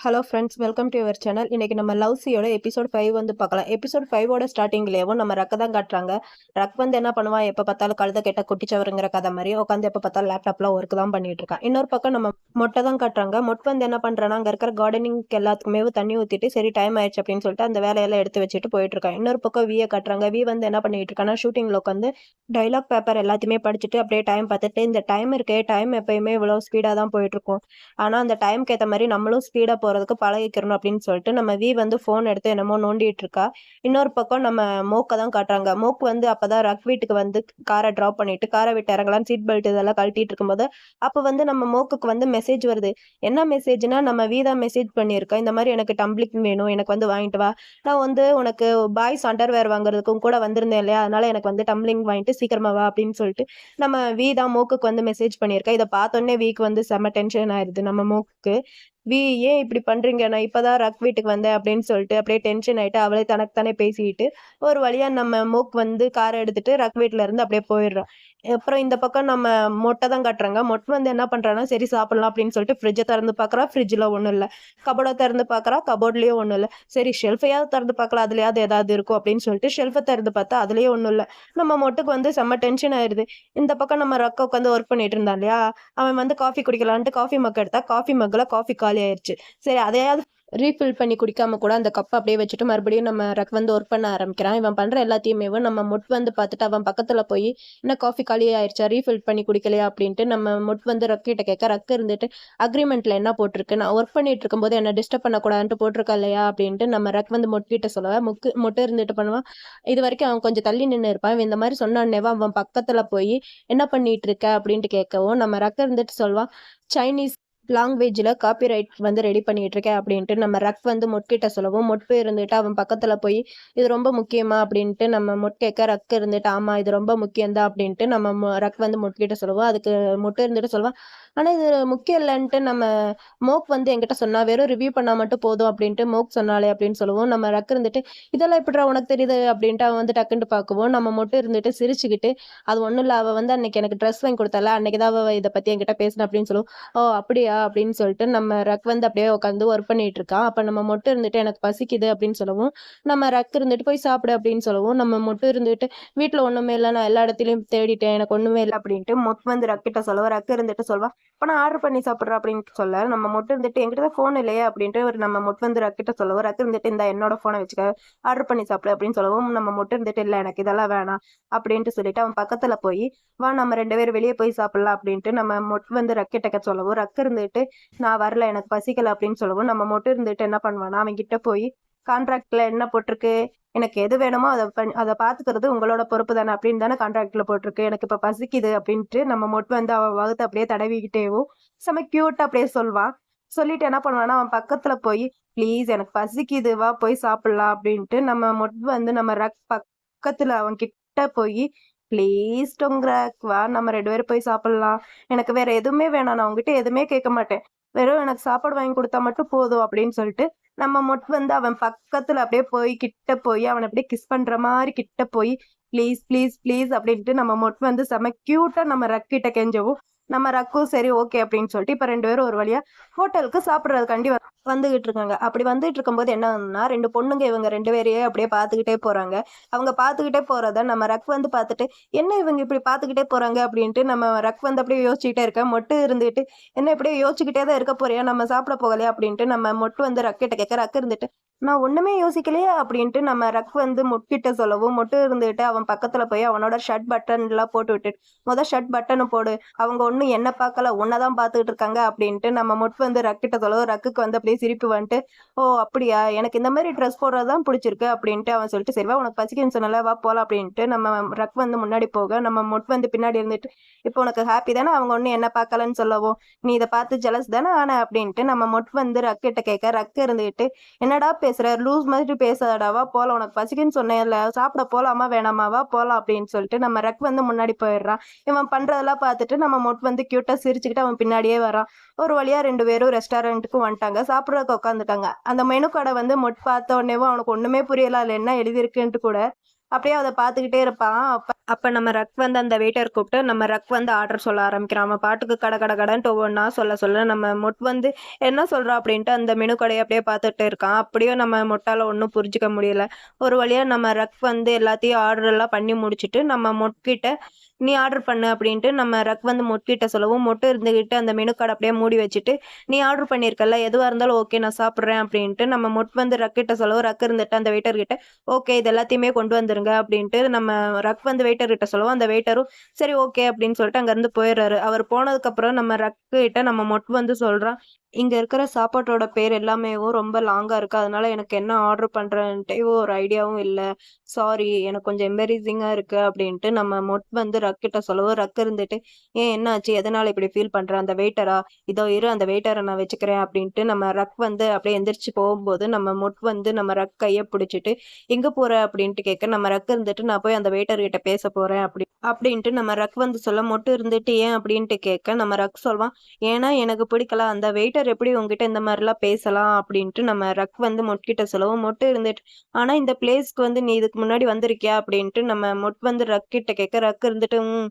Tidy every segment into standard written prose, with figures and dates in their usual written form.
Hello friends, welcome to your channel. இன்னைக்கு நம்ம love சியோட எபிசோட் 5 வந்து பார்க்கலாம். எபிசோட் 5ஓட ஸ்டார்டிங்லேயும் நம்ம ரக்க தான் காட்டுறாங்க. ரக் வந்து என்ன பண்ணுவான், எப்போ பார்த்தாலும் கழுத கேட்ட குட்டிச்சவருங்கிற கதை மாதிரி உட்காந்து எப்போ பார்த்தாலும் லேப்டாப்ல ஒர்க் தான் பண்ணிட்டு இருக்கான். இன்னொரு பக்கம் நம்ம மொட்டை தான் காட்டுறாங்க. மொட்டை வந்து என்ன பண்றான்னா, அங்கே இருக்கிற கார்டனிங்க்கு எல்லாத்துக்குமே தண்ணி ஊற்றிட்டு சரி டைம் ஆயிடுச்சு அப்படின்னு சொல்லிட்டு அந்த வேலையெல்லாம் எடுத்து வச்சுட்டு போயிட்டு இருக்கான். இன்னொரு பக்கம் வியை காட்டுறாங்க. வி வந்து என்ன பண்ணிட்டு இருக்கான்னா, ஷூட்டிங்ல உட்காந்து டைலாக் பேப்பர் எல்லாத்தையுமே படிச்சுட்டு அப்படியே டைம் பார்த்துட்டு, இந்த டைம் இருக்கே, டைம் எப்பயுமே இவ்வளோ ஸ்பீடாக தான் போயிட்டு இருக்கும். ஆனா அந்த டைம்க்கு ஏத்த மாரி நம்மளும் ஸ்பீடா போறதுக்கு பழகிக்கிறணும் அப்படின்னு சொல்லிட்டு நம்ம வி வந்து ஃபோன் எடுத்து என்னமோ நோண்டிட்டு இருக்கா. இன்னொரு பக்கம் நம்ம மோக்க தான் காட்டுறாங்க. மோக் வந்து அப்பதான் ரக் வீட்டுக்கு வந்து காரை டிராப் பண்ணிட்டு காரை விட்டு இறங்கலாம் சீட் பெல்ட் இதெல்லாம் கழட்டிட்டு இருக்கும்போது அப்ப வந்து நம்ம மோக்குக்கு வந்து மெசேஜ் வருது. என்ன மெசேஜ்னா, நம்ம வி தான் மெசேஜ் பண்ணியிருக்கோம். இந்த மாதிரி எனக்கு டம்ப்ளிங் வேணும், எனக்கு வந்து வாங்கிட்டு வா. நான் வந்து உனக்கு பாய்ஸ் அண்டர்வேர் வாங்குறதுக்கும் கூட வந்திருந்தேன் இல்லையா, அதனால எனக்கு வந்து டம்ப்ளிங் வாங்கிட்டு சீக்கிரமா வா அப்படின்னு சொல்லிட்டு நம்ம வி தான் மோக்குக்கு வந்து மெசேஜ் பண்ணியிருக்கேன். இதை பார்த்தோன்னே வீக்கு வந்து செம்ம டென்ஷன் ஆயிருது நம்ம மோக்குக்கு. வி ஏன் இப்படி பண்றீங்க, நான் இப்பதான் ரக் வீட்டுக்கு வந்தேன் அப்படின்னு சொல்லிட்டு அப்படியே டென்ஷன் ஆயிட்டு அவளே தனக்குத்தானே பேசிட்டு ஒரு வழியா நம்ம மோக் வந்து காரை எடுத்துட்டு ரக் வீட்டுல இருந்து அப்படியே போயிடுறான். அப்புறம் இந்த பக்கம் நம்ம மொட்டை தான் காட்டுறாங்க. மொட்டை வந்து என்ன பண்றான்னா, சரி சாப்பிடலாம் அப்படின்னு சொல்லிட்டு ஃப்ரிட்ஜை திறந்து பாக்குறா. ஃப்ரிட்ஜ்ல ஒண்ணும் இல்ல. கபோர்டை திறந்து பாக்குறா. கபோர்ட்லயும் ஒண்ணும் இல்ல. சரி ஷெல்ஃபையாவது திறந்து பார்க்கலாம், அதுலயாவது ஏதாவது இருக்கும் அப்படின்னு சொல்லிட்டு ஷெல்ஃபை திறந்து பார்த்தா அதுலயும் ஒண்ணும் இல்ல. நம்ம மொட்டுக்கு வந்து செம்ம டென்ஷன் ஆயிருது. இந்த பக்கம் நம்ம ரக்க உட்காந்து ஒர்க் பண்ணிட்டு இருந்தான் இல்லையா, அவன் வந்து காஃபி குடிக்கலான்ட்டு காஃபி மக் எடுத்தா காஃபி மக்ல காஃபி காலி ஆயிருச்சு. சரி அதையாவது ரீஃபில் பண்ணி குடிக்காம கூட அந்த கப்பை அப்படியே வச்சுட்டு மறுபடியும் நம்ம ரக் வந்து ஒர்க் பண்ண ஆரம்பிக்கிறான். இவன் பண்ற எல்லாத்தையுமே நம்ம மொட் வந்து பார்த்துட்டு அவன் பக்கத்துல போய், என்ன காஃபி காலி ஆயிடுச்சா, ரீஃபில் பண்ணி குடிக்கலையா அப்படின்ட்டு நம்ம மொட் வந்து ரக் கிட்ட கேட்க, ரக் இருந்துட்டு அக்ரிமெண்ட்ல என்ன போட்டிருக்கு, நான் ஒர்க் பண்ணிட்டு இருக்கும்போது என்ன டிஸ்டர்ப் பண்ணக்கூடாதுன்ட்டு போட்டிருக்கா இல்லையா அப்படின்ட்டு நம்ம ரக் வந்து மொட் கிட்ட சொல்லுவா. மொட்டு இருந்துட்டு பண்ணுவான். இது வரைக்கும் அவன் கொஞ்சம் தள்ளி நின்று இருப்பான். இவன் இந்த மாதிரி சொன்னான்னேவா அவன் பக்கத்துல போய் என்ன பண்ணிட்டு இருக்க அப்படின்ட்டு கேட்கவும் நம்ம ரக்க இருந்துட்டு சொல்வான், சைனீஸ் லாங்குவேஜ்ல காப்பிரைட் வந்து ரெடி பண்ணிட்டு இருக்கேன் அப்படின்ட்டு நம்ம ரக் வந்து மொட்கிட்ட சொல்லவும், மொட்டு இருந்துட்டு அவன் பக்கத்துல போய் இது ரொம்ப முக்கியமா அப்படின்ட்டு நம்ம மொட் கேட்க, ரக் இருந்துட்டு ஆமா இது ரொம்ப முக்கியம்தான் அப்படின்ட்டு நம்ம ரக் வந்து மொட்கிட்ட சொல்லுவோம். அதுக்கு மொட்டு இருந்துட்டு சொல்லுவான், ஆனா இது முக்கியம் இல்லைன்ட்டு நம்ம மோக் வந்து என்கிட்ட சொன்னா, வெறும் ரிவ்யூ பண்ணா மட்டும் போதும் அப்படின்ட்டு மோக் சொன்னாலே அப்படின்னு சொல்லுவோம். நம்ம ரக் இருந்துட்டு இதெல்லாம் எப்படிடா உனக்கு தெரியுது அப்படின்ட்டு அவன் வந்து டக்குன்ட்டு பார்க்கவும், நம்ம மொட்டு இருந்துட்டு சிரிச்சுக்கிட்டு, அது ஒண்ணும் இல்ல, அவ வந்து அன்னைக்கு எனக்கு ட்ரெஸ் வாங்கி கொடுத்தால, அன்னைக்குதான் அவ இதை பத்தி என்கிட்ட பேசின அப்படின்னு சொல்லுவோம். ஓ அப்படியா அப்படின்னு சொல்லிட்டு நம்ம ரக் வந்து அப்படியே உட்காந்து ஒர்க் பண்ணிட்டு இருக்கான். அப்ப நம்ம மொட்டு இருந்துட்டு எனக்கு பசிக்குது அப்படின்னு சொல்லவும், நம்ம ரக் இருந்துட்டு போய் சாப்பிடு அப்படின்னு சொல்லவும், நம்ம மொட்டு இருந்துட்டு வீட்டுல ஒண்ணுமே இல்லை, நான் எல்லா இடத்துலயும் தேடிட்டேன், எனக்கு ஒண்ணுமே இல்லை அப்படின்ட்டு மொட் வந்து ரக் கிட்ட சொல்லுவா. ரக் இருந்துட்டு சொல்வா, இப்ப நான் ஆர்டர் பண்ணி சாப்பிடுறேன் அப்படின்னு சொல்ல, நம்ம மொட்டு இருந்துட்டு என்கிட்ட தான் போன் இல்லையா அப்படின்ட்டு ஒரு நம்ம மொட் வந்து ரக் கிட்ட சொல்லுவோம். ரக் இருந்துட்டு இந்த என்னோட போனை வச்சுக்க, ஆர்டர் பண்ணி சாப்பிடு அப்படின்னு சொல்லவும், நம்ம மொட்டு இருந்துட்டு இல்ல எனக்கு இதெல்லாம் வேணாம் அப்படின்ட்டு சொல்லிட்டு அவன் பக்கத்துல போய், வா நம்ம 2 பேரும் வெளியே போய் சாப்பிடலாம் அப்படின்ட்டு நம்ம மொட் வந்து ரக் கிட்ட சொல்லவும், ரக் இருந்துட்டு நான் வரல எனக்கு பசிக்கல அப்படின்னு சொல்லவும், நம்ம மொட்டு இருந்துட்டு என்ன பண்ணுவானா, அவன் கிட்ட போய் கான்ட்ராக்ட்ல என்ன போட்டிருக்கு, எனக்கு எது வேணுமோ அதை பாத்துக்கிறது உங்களோட பொறுப்பு தானே அப்படின்னு தானே கான்ட்ராக்ட்ல போட்டிருக்கு, எனக்கு இப்ப பசிக்குது அப்படின்ட்டு நம்ம மொட்டு வந்து அவன் வகுத்து அப்படியே தடவிக்கிட்டேவும் செம கியூட்டா அப்படியே சொல்வான். சொல்லிட்டு என்ன பண்ணுவானா, அவன் பக்கத்துல போய் ப்ளீஸ் எனக்கு பசிக்குது வா போய் சாப்பிடலாம் அப்படின்ட்டு நம்ம மொட் வந்து நம்ம ரக் பக்கத்துல அவன் கிட்ட போய், ப்ளீஸ் டொங்ரக் வா நம்ம 2 பேரும் போய் சாப்பிடலாம், எனக்கு வேற எதுவுமே வேணாம், நான் உங்ககிட்ட எதுவுமே கேட்க மாட்டேன், வெறும் எனக்கு சாப்பாடு வாங்கி கொடுத்தா மட்டும் போதும் அப்படின்னு சொல்லிட்டு நம்ம மொட் வந்து அவன் பக்கத்துல அப்படியே போய் கிட்ட போய் அவனை அப்படியே கிஸ் பண்ற மாதிரி கிட்ட போய் ப்ளீஸ் ப்ளீஸ் ப்ளீஸ் அப்படின்ட்டு நம்ம மொட் வந்து செம கியூட்டா நம்ம ரக் கிட்ட கெஞ்சவும், நம்ம ரக்கும் சரி ஓகே அப்படின்னு சொல்லிட்டு இப்ப 2 பேரும் ஒரு வழியா ஹோட்டலுக்கு சாப்பிடுறதுக்காண்டி வந்துகிட்டு இருக்காங்க. அப்படி வந்துட்டு இருக்கும்போது என்ன ஆகுதுன்னா, 2 பொண்ணுங்க இவங்க 2 பேரையே அப்படியே பார்த்துக்கிட்டே போறாங்க. அவங்க பார்த்துக்கிட்டே போறத நம்ம ரக் வந்து பார்த்துட்டு, என்ன இவங்க இப்படி பார்த்துக்கிட்டே போறாங்க அப்படின்ட்டு நம்ம ரக் வந்து அப்படியே யோசிச்சுக்கிட்டே இருக்க. மொட்டு இருந்துட்டு, என்ன இப்படியே யோசிச்சுக்கிட்டே தான் இருக்க போறியா, நம்ம சாப்பிட போகலையா அப்படின்ட்டு நம்ம மொட்டு வந்து ரக் கிட்ட கேட்க, ரக் இருந்துட்டு நான் ஒண்ணுமே யோசிக்கலையே அப்படின்ட்டு நம்ம ரக் வந்து மொட்கிட்ட சொல்லவும், மொட்டு இருந்துட்டு அவன் பக்கத்துல போய் அவனோட ஷர்ட் பட்டன் எல்லாம் போட்டு விட்டுட்டு, ஷர்ட் பட்டனை போடு, அவங்க ஒண்ணும் என்ன பார்க்கல உன்னதான் பார்த்துக்கிட்டு இருக்காங்க அப்படின்ட்டு நம்ம மொட் வந்து ரக் கிட்ட சொல்லவும், ரக்குக்கு வந்து அப்படியே சிரிப்பு வந்துட்டு, ஓ அப்படியா, எனக்கு இந்த மாதிரி ட்ரெஸ் போடுறதுதான் பிடிச்சிருக்கு அப்படின்ட்டு அவன் சொல்லிட்டு, சரிவா உனக்கு பசிக்குன்னு சொன்னல வா போலாம் அப்படின்ட்டு நம்ம ரக் வந்து முன்னாடி போக, நம்ம மொட் வந்து பின்னாடி இருந்துட்டு, இப்போ உனக்கு ஹாப்பி தானே அவங்க ஒன்னும் என்ன பார்க்கலன்னு சொல்லவும், நீ இதை பார்த்து ஜெலஸ் தானே ஆன அப்படின்ட்டு நம்ம மொட் வந்து ரக் கிட்ட கேட்க, ரக் இருந்துட்டு என்னடா பேசுற, லூஸ் மாதிரி பேசாதடாவா போலாம், உனக்கு பசிக்குன்னு சொன்னேன்ல சாப்பிட போலாமா வேணாமாவா போலாம் அப்படின்னு சொல்லிட்டு நம்ம ரக் வந்து முன்னாடி போயிடுறான். இவன் பண்றதெல்லாம் பார்த்துட்டு நம்ம மொட் வந்து கியூட்டா சிரிச்சுக்கிட்டு அவன் பின்னாடியே வரான். ஒரு வழியா 2 பேரும் ரெஸ்டாரண்ட்டுக்கு வந்துட்டாங்க. சாப்பிட்றதுக்கு உட்காந்துட்டாங்க. அந்த மெனு கடை வந்து மொட் பார்த்த உடனேவும் அவனுக்கு ஒண்ணுமே புரியல அதுல என்ன எழுதியிருக்குன்ட்டு கூட. அப்படியே அத பார்த்துக்கிட்டே இருப்பான். அப்ப நம்ம ரக் வந்து அந்த வெயிட்டர் கூப்பிட்டு நம்ம ரக் வந்து ஆர்டர் சொல்ல ஆரம்பிக்கிறான். அவன் பாட்டுக்கு கட கட கடன்ட்டு ஒவ்வொன்னா சொல்ல சொல்ல நம்ம மொட் வந்து என்ன சொல்றான் அப்படின்ட்டு அந்த மெனு கடைய அப்படியே பார்த்துட்டு இருக்கான். அப்படியே நம்ம மொட்டால ஒண்ணும் புரிஞ்சுக்க முடியல. ஒரு வழியா நம்ம ரக் வந்து எல்லாத்தையும் ஆர்டர் எல்லாம் பண்ணி முடிச்சுட்டு நம்ம மொட்கிட்ட நீ ஆர்டர் பண்ணு அப்படின்ட்டு நம்ம ரக் வந்து மொட்கிட்ட சொல்லவும், மொட்டு இருந்துகிட்டு அந்த மெனு கார்ட அப்படியே மூடி வச்சுட்டு, நீ ஆர்டர் பண்ணியிருக்கல்ல எதுவா இருந்தாலும் ஓகே நான் சாப்பிடுறேன் அப்படின்ட்டு நம்ம மொட் வந்து ரக் கிட்ட சொல்லவும், ரக் இருந்துட்டு அந்த வெயிட்டர் கிட்ட ஓகே இது எல்லாத்தையுமே கொண்டு வந்துருங்க அப்படின்ட்டு நம்ம ரக் வந்து வெயிட்டர் கிட்ட சொல்லவும், அந்த வெயிட்டரும் சரி ஓகே அப்படின்னு சொல்லிட்டு அங்கருந்து போயிடுறாரு. அவர் போனதுக்கப்புறம் நம்ம ரக் கிட்ட நம்ம மொட் வந்து சொல்றான், இங்க இருக்கிற சாப்பாட்டோட பேர் எல்லாமேவும் ரொம்ப லாங்கா இருக்கு. அதனால எனக்கு என்ன ஆர்டர் பண்றேன்ட்டே ஒரு ஐடியாவும் இல்ல. சாரி எனக்கு கொஞ்சம் எம்பரேசிங்கா இருக்கு அப்படின்ட்டு நம்ம மொட் வந்து ரக் கிட்ட சொல்லவும், ரக் இருந்துட்டு, "ஏன் என்னாச்சு? எதனால இப்படி ஃபீல் பண்ற? அந்த வெயிட்டரா? இதோ இரு அந்த வெயிட்டர நான் வச்சுக்கிறேன்" அப்படின்ட்டு நம்ம ரக் வந்து அப்படியே எந்திரிச்சு போகும்போது, நம்ம மொட் வந்து நம்ம ரக் கைய பிடிச்சுட்டு, "எங்க போற?" அப்படின்ட்டு கேட்க, நம்ம ரக் இருந்துட்டு, "நான் போய் அந்த வெயிட்டர் கிட்ட பேச போறேன்" அப்படின்ட்டு நம்ம ரக் வந்து சொல்ல, மொட்டு இருந்துட்டு, "ஏன்?" அப்படின்ட்டு கேட்க, நம்ம ரக் சொல்வான், "ஏன்னா எனக்கு பிடிக்கல. அந்த வெயிட்டர் எப்படி உன்கிட்ட இந்த மாரிலாம் பேசலாம்?" அப்படின்ட்டு நம்ம ரக் வந்து மொட் கிட்ட சொல்லவும், மொட்டு இருந்துட்டு, "ஆனா இந்த பிளேஸ்க்கு வந்து நீ இதுக்கு முன்னாடி வந்திருக்கியா?" அப்படின்ட்டு நம்ம மொட் வந்து ரக் கிட்ட கேட்க, ரக் இருந்துட்டு, "ம்.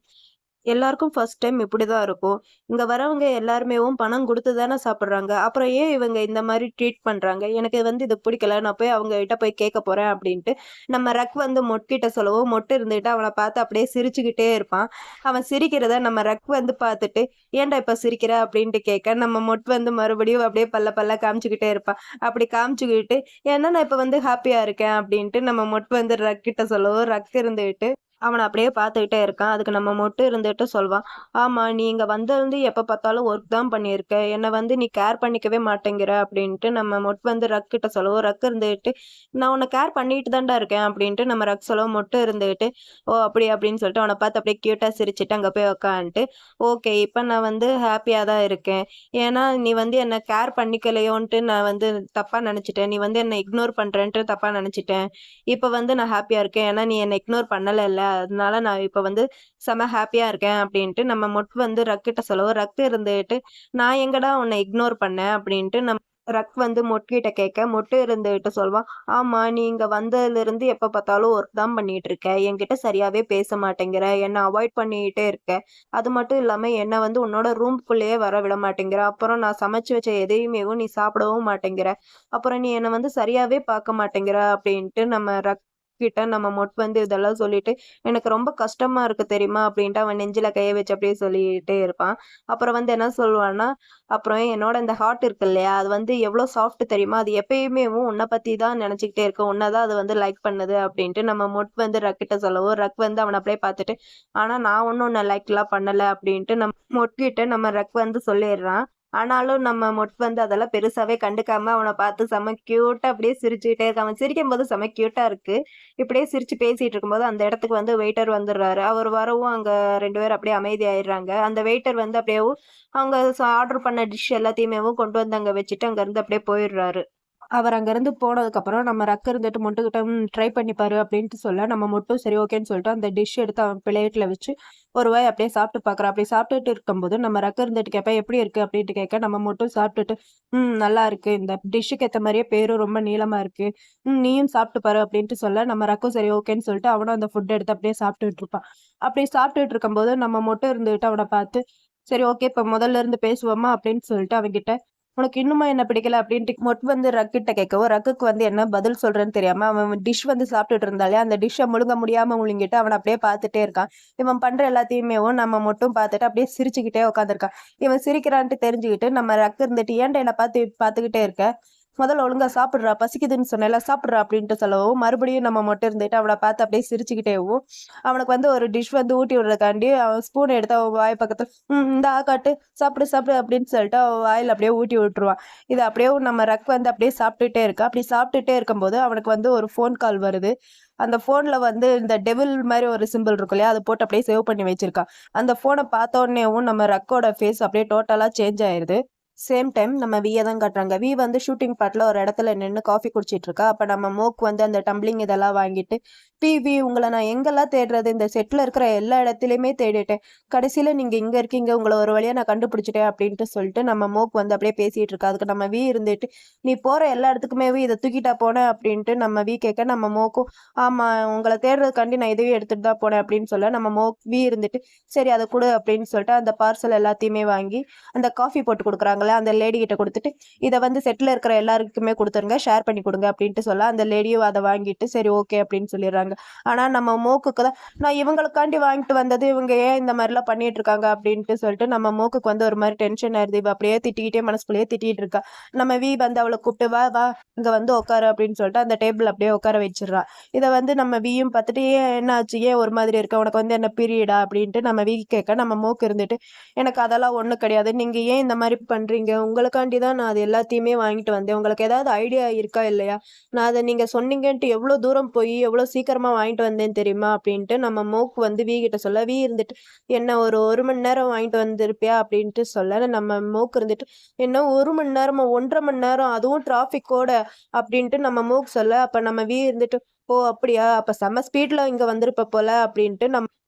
எல்லாருக்கும் ஃபர்ஸ்ட் டைம் இப்படிதான் இருக்கும். இங்க வரவங்க எல்லாருமேவும் பணம் குடுத்து தானே சாப்பிடுறாங்க. அப்புறம் ஏன் இவங்க இந்த மாரி ட்ரீட் பண்றாங்க? எனக்கு வந்து இது பிடிக்கல. நான் போய் அவங்க கிட்ட போய் கேட்க போறேன்" அப்படின்ட்டு நம்ம ரக் வந்து மொட்கிட்ட சொல்லவும், மொட்டு இருந்துட்டு அவன பார்த்து அப்படியே சிரிச்சுக்கிட்டே இருப்பான். அவன் சிரிக்கிறத நம்ம ரக் வந்து பார்த்துட்டு, "ஏன்டா இப்ப சிரிக்கிற?" அப்படின்ட்டு கேட்க, நம்ம மொட் வந்து மறுபடியும் அப்படியே பல்ல பல்ல காமிச்சுக்கிட்டே இருப்பான். அப்படி காமிச்சுக்கிட்டு, "ஏன்னா நான் இப்ப வந்து ஹாப்பியா இருக்கேன்" அப்படின்ட்டு நம்ம மொட் வந்து ரக் கிட்ட சொல்லவும், ரக் இருந்துகிட்டு அவன அப்படியே பார்த்துக்கிட்டே இருக்கான். அதுக்கு நம்ம மொட்டு இருந்துட்டு சொல்வான், "ஆமா, நீ இங்க வந்ததுலருந்து எப்ப பார்த்தாலும் ஒர்க் தான் பண்ணியிருக்க. என்ன வந்து நீ கேர் பண்ணிக்கவே மாட்டேங்கிற" அப்படின்ட்டு நம்ம மொட் வந்து ரக் கிட்ட சொல்லவும், ரக் இருந்துகிட்டு, "நான் உன்ன கேர் பண்ணிட்டு தான்டா இருக்கேன்" அப்படின்ட்டு நம்ம ரக் சொல்லவும், மொட்டு இருந்துகிட்டு, "ஓ! அப்படியா?" அப்படின்னு சொல்லிட்டு அவன பார்த்து அப்படியே கியூட்டா சிரிச்சுட்டு அங்க போய் உட்காந்துட்டு, "ஓகே, இப்ப நான் வந்து ஹாப்பியா தான் இருக்கேன். ஏன்னா நீ வந்து என்ன கேர் பண்ணிக்கலையோன்ட்டு நான் வந்து தப்பா நெனச்சுட்டேன். நீ வந்து என்ன இக்னோர் பண்றேன்ட்டு தப்பா நெனச்சுட்டேன். இப்ப வந்து நான் ஹாப்பியா இருக்கேன். ஏன்னா நீ என்ன இக்னோர் பண்ணலல்ல. அதனால நான் இப்ப வந்து செம ஹாப்பியா இருக்கேன்" அப்படின்ட்டு நம்ம மொட் வந்து ரக்கிட்ட சொல்லவும், ரக் இருந்துட்டு, "நான் எங்கடா உன்ன இக்னோர் பண்ணேன்?" அப்படின்ட்டு ரக் வந்து மொட்கிட்ட கேட்க, மொட்டு இருந்துகிட்டு சொல்வான், "ஆமா, நீ இங்க வந்ததுலருந்து எப்ப பார்த்தாலும் ஒர்க் தான் பண்ணிட்டு இருக்க. என்கிட்ட சரியாவே பேச மாட்டேங்கிற. என்ன அவாய்ட் பண்ணிட்டே இருக்க. அது மட்டும் இல்லாம என்ன வந்து உன்னோட ரூம்க்குள்ளேயே வர விட மாட்டேங்கிற. அப்புறம் நான் சமைச்சு வச்ச எதையுமேவும் நீ சாப்பிடவும் மாட்டேங்கிற. அப்புறம் நீ என்ன வந்து சரியாவே பார்க்க மாட்டேங்கிற" அப்படின்ட்டு நம்ம ரக் கிட்ட நம்ம மொட் வந்து இதெல்லாம் சொல்லிட்டு, "எனக்கு ரொம்ப கஷ்டமா இருக்கு தெரியுமா?" அப்படின்ட்டு அவன் நெஞ்சில கைய வச்சு அப்படியே சொல்லிட்டே இருப்பான். அப்புறம் வந்து என்ன சொல்வான்னா, "அப்புறம் என்னோட இந்த ஹார்ட் இருக்கு இல்லையா? அது வந்து எவ்ளோ சாஃப்ட் தெரியுமா? அது எப்பயுமேவும் உன்ன பத்தி தான் நெனச்சுக்கிட்டே இருக்கு. உன்ன தான் அது வந்து லைக் பண்ணுது" அப்படின்ட்டு நம்ம மொட் வந்து ரக் கிட்ட சொல்லவும், ரக் வந்து அவன அப்படியே பார்த்துட்டு, "ஆனா நான் ஒண்ணும் உன்ன லைக்லாம் பண்ணல" அப்படின்ட்டு மொட் கிட்ட நம்ம ரக் வந்து சொல்லிர்றான். ஆனாலும் நம்ம மொட் வந்து அதெல்லாம் பெருசாவே கண்டுக்காம அவன பார்த்து செம்ம கியூட்டா அப்படியே சிரிச்சுக்கிட்டே இருக்கான். அவன் சிரிக்கும்போது செம்ம கியூட்டா இருக்கு. இப்படியே சிரிச்சு பேசிட்டு இருக்கும்போது அந்த இடத்துக்கு வந்து வெயிட்டர் வந்துடுறாரு. அவர் வரவும் அங்க 2 பேரும் அப்படியே அமைதியாயிடுறாங்க. அந்த வெயிட்டர் வந்து அப்படியேவும் அவங்க ஆர்டர் பண்ண டிஷ் எல்லாத்தையுமேவும் கொண்டு வந்து அங்க வச்சுட்டு அங்கருந்து அப்படியே போயிடுறாரு. அவர் அங்கருந்து போனதுக்கப்புறம் நம்ம ரக் இருந்துட்டு மொட்டுக்கிட்ட ட்ரை பண்ணி பாரு அப்படின்ட்டு சொல்ல, நம்ம மொட்டும் சரி ஓகேன்னு சொல்லிட்டு அந்த டிஷ் எடுத்து அவன் பிளேட்ல வச்சு ஒரு வாய் அப்படியே சாப்பிட்டு பார்க்குறான். அப்படி சாப்பிட்டுட்டு இருக்கும்போது நம்ம ரக் இருந்துட்டு கேட்பேன், "எப்படி இருக்கு?" அப்படின்ட்டு கேட்க, நம்ம மொட்டும் சாப்பிட்டுட்டு, நல்லா இருக்கு. இந்த டிஷ்ஷுக்கு ஏத்த மாரியே பேரும் ரொம்ப நீளமா இருக்கு. நீயும் சாப்பிட்டு பாரு" அப்படின்ட்டு சொல்ல, நம்ம ரக்கும் சரி ஓகேன்னு சொல்லிட்டு அவனும் அந்த ஃபுட் எடுத்து அப்படியே சாப்பிட்டுட்டு இருப்பான். அப்படி சாப்பிட்டுட்டு இருக்கும்போது நம்ம மொட்டும் இருந்துகிட்டு அவன பார்த்து, "சரி ஓகே இப்ப முதல்ல இருந்து பேசுவோமா?" அப்படின்னு சொல்லிட்டு அவன்கிட்ட "உனக்கு இன்னுமா என்ன பிடிக்கல?" அப்படின்ட்டு மொட் வந்து ரக்கிட்ட கேட்கவும், ரக்குக்கு வந்து என்ன பதில் சொல்றதுன்னு தெரியாம, அவன் டிஷ் வந்து சாப்பிட்டுட்டு இருந்தான் இல்லையா? அந்த டிஷ்ஷ முழுங்க முடியாம முழுங்கிட்டு அவன அப்படியே பார்த்துட்டே இருக்கான். இவன் பண்ற எல்லாத்தையுமேவும் நம்ம மொட்டும் பார்த்துட்டு அப்படியே சிரிச்சுக்கிட்டே உட்காந்துருக்கான். இவன் சிரிக்கிறான்ட்டு தெரிஞ்சுக்கிட்டு நம்ம ரக்கு இருந்துட்டு, "ஏன்டா என்ன பார்த்து பார்த்துக்கிட்டே இருக்க? முதல்ல ஒழுங்கா சாப்பிடுறா, பசிக்குதுன்னு சொன்னேல்ல சாப்பிடுறா" அப்படின்ட்டு சொல்லவும், மறுபடியும் நம்ம மொட்டை இருந்துட்டு அவன பார்த்து அப்படியே சிரிச்சுக்கிட்டேவும், அவனுக்கு வந்து ஒரு டிஷ் வந்து ஊட்டி விடுறதுக்காண்டி அவன் ஸ்பூன் எடுத்து அவன் வாய் பக்கத்துல, இந்தா காட்டு, சாப்பிடு சாப்பிடு" அப்படின்னு சொல்லிட்டு அவன் வாயில அப்படியே ஊட்டி விட்டுருவான். இது அப்படியே நம்ம ரக் வந்து அப்படியே சாப்பிட்டுட்டே இருக்கான். அப்படி சாப்பிட்டுட்டே இருக்கும்போது அவனுக்கு வந்து ஒரு ஃபோன் கால் வருது. அந்த ஃபோன்ல வந்து இந்த டெவில் மாரி ஒரு சிம்பிள் இருக்கும் இல்லையா? அத போட்டு அப்படியே சேவ் பண்ணி வச்சிருக்கான். அந்த ஃபோன பார்த்தோனேவும் நம்ம ரக்கோட ஃபேஸ் அப்படியே டோட்டலா சேஞ்ச் ஆயிருது. சேம் டைம் நம்ம விய தான் காட்டுறாங்க. வி வந்து ஷூட்டிங் பார்ட்ல ஒரு இடத்துல நின்னு காஃபி குடிச்சிட்டு இருக்கா. அப்ப நம்ம மோக் வந்து அந்த டம்ப்ளிங் இதெல்லாம் வாங்கிட்டு, "வி உங்கள நான் எங்கெல்லாம் தேடுறது? இந்த செட்ல இருக்கிற எல்லா இடத்துலயுமே தேடிட்டேன். கடைசியில நீங்க இங்க இருக்கீங்க. உங்கள ஒரு வழியா நான் கண்டுபிடிச்சுட்டேன்." அப்படின்ட்டு சொல்லிட்டு நம்ம மோக் வந்து அப்படியே பேசிட்டு இருக்கா. அதுக்கு நம்ம வி இருந்துட்டு, "நீ போற எல்லா இடத்துக்குமேவே இத தூக்கிட்டா போன?" அப்படின்ட்டு நம்ம வி கேட்க, நம்ம மோக்கும், "ஆமா, உங்கள தேடுறதுக்காண்டி நான் இதையும் எடுத்துட்டு தான் போனேன்." அப்படின்னு சொல்ல, நம்ம வி இருந்துட்டு, "சரி அத குடு." அப்படின்னு சொல்லிட்டு அந்த பார்சல் எல்லாத்தையுமே வாங்கி அந்த காஃபி போட்டு குடுக்குறாங்கல்ல, அந்த லேடி கிட்ட குடுத்துட்டு, "இத வந்து செட்ல இருக்கிற எல்லாருக்குமே குடுத்துருங்க. ஷேர் பண்ணி குடுங்க." அப்படின்ட்டு சொல்ல, அந்த லேடியும் அத வாங்கிட்டு, "சரி ஓகே." அப்படின்னு சொல்லிர்றாங்க. ஆனா நம்ம மோக்குக்கு தான், "நான் இவங்களுக்காண்டி வாங்கிட்டு வந்தது. இவங்க ஏன் இந்த மாரிலாம் பண்ணிட்டு இருக்காங்க?" அப்படின்ட்டு சொல்லிட்டு நம்ம மோக்குக்கு வந்து ஒரு மாரி டென்ஷன் ஆயிருது. இவ அப்படியே திட்டிக்கிட்டே மனசுக்குள்ளேயே திட்டிட்டு இருக்கா. நம்ம வந்து அவள கூப்பிட்டு, "வா, வா இங்க வந்து உட்காரு." அப்படின்னு சொல்லிட்டு அந்த டேபிள்ல அப்படியே உட்கார வச்சிர்றா. இத வந்து நம்ம வியும் பார்த்துட்டு, "ஏன் என்ன ஆச்சு? ஏன் ஒரு மாதிரி இருக்க? உனக்கு வந்து என்ன பீரியடா?" அப்படின்ட்டு நம்ம கேட்க, நம்ம மோக்கு இருந்துட்டு, "எனக்கு அதெல்லாம் ஒண்ணும் கிடையாது. நீங்க ஏன் இந்த மாரி பண்றீங்க? உங்களுக்காண்டி தான் நான் அது எல்லாத்தையுமே வாங்கிட்டு வந்தேன். உங்களுக்கு ஏதாவது ஐடியா இருக்கா இல்லையா? நான் அத நீங்க சொன்னீங்கன்ட்டு எவ்ளோ தூரம் போயி, எவ்ளோ சீக்கிரமா வாங்கிட்டு வந்தேன் தெரியுமா?" அப்படின்ட்டு நம்ம மோக் வந்து கிட்ட சொல்ல, இருந்துட்டு, "என்ன ஒரு 1 மணி நேரம் வாங்கிட்டு வந்திருப்பியா?" அப்படின்ட்டு சொல்ல, நம்ம மோக் இருந்துட்டு, "என்ன 1 மணி நேரமா? 1 1/2 மணி நேரம் அதுவும் டிராஃபிக்கோட." அப்படின்ட்டு நம்ம மோக் சொல்ல, அப்ப நம்ம இருந்துட்டு, "ஓ! அப்படியா? அப்ப செம்ம ஸ்பீட்ல இங்க வந்திருப்ப போல." அப்படின்ட்டு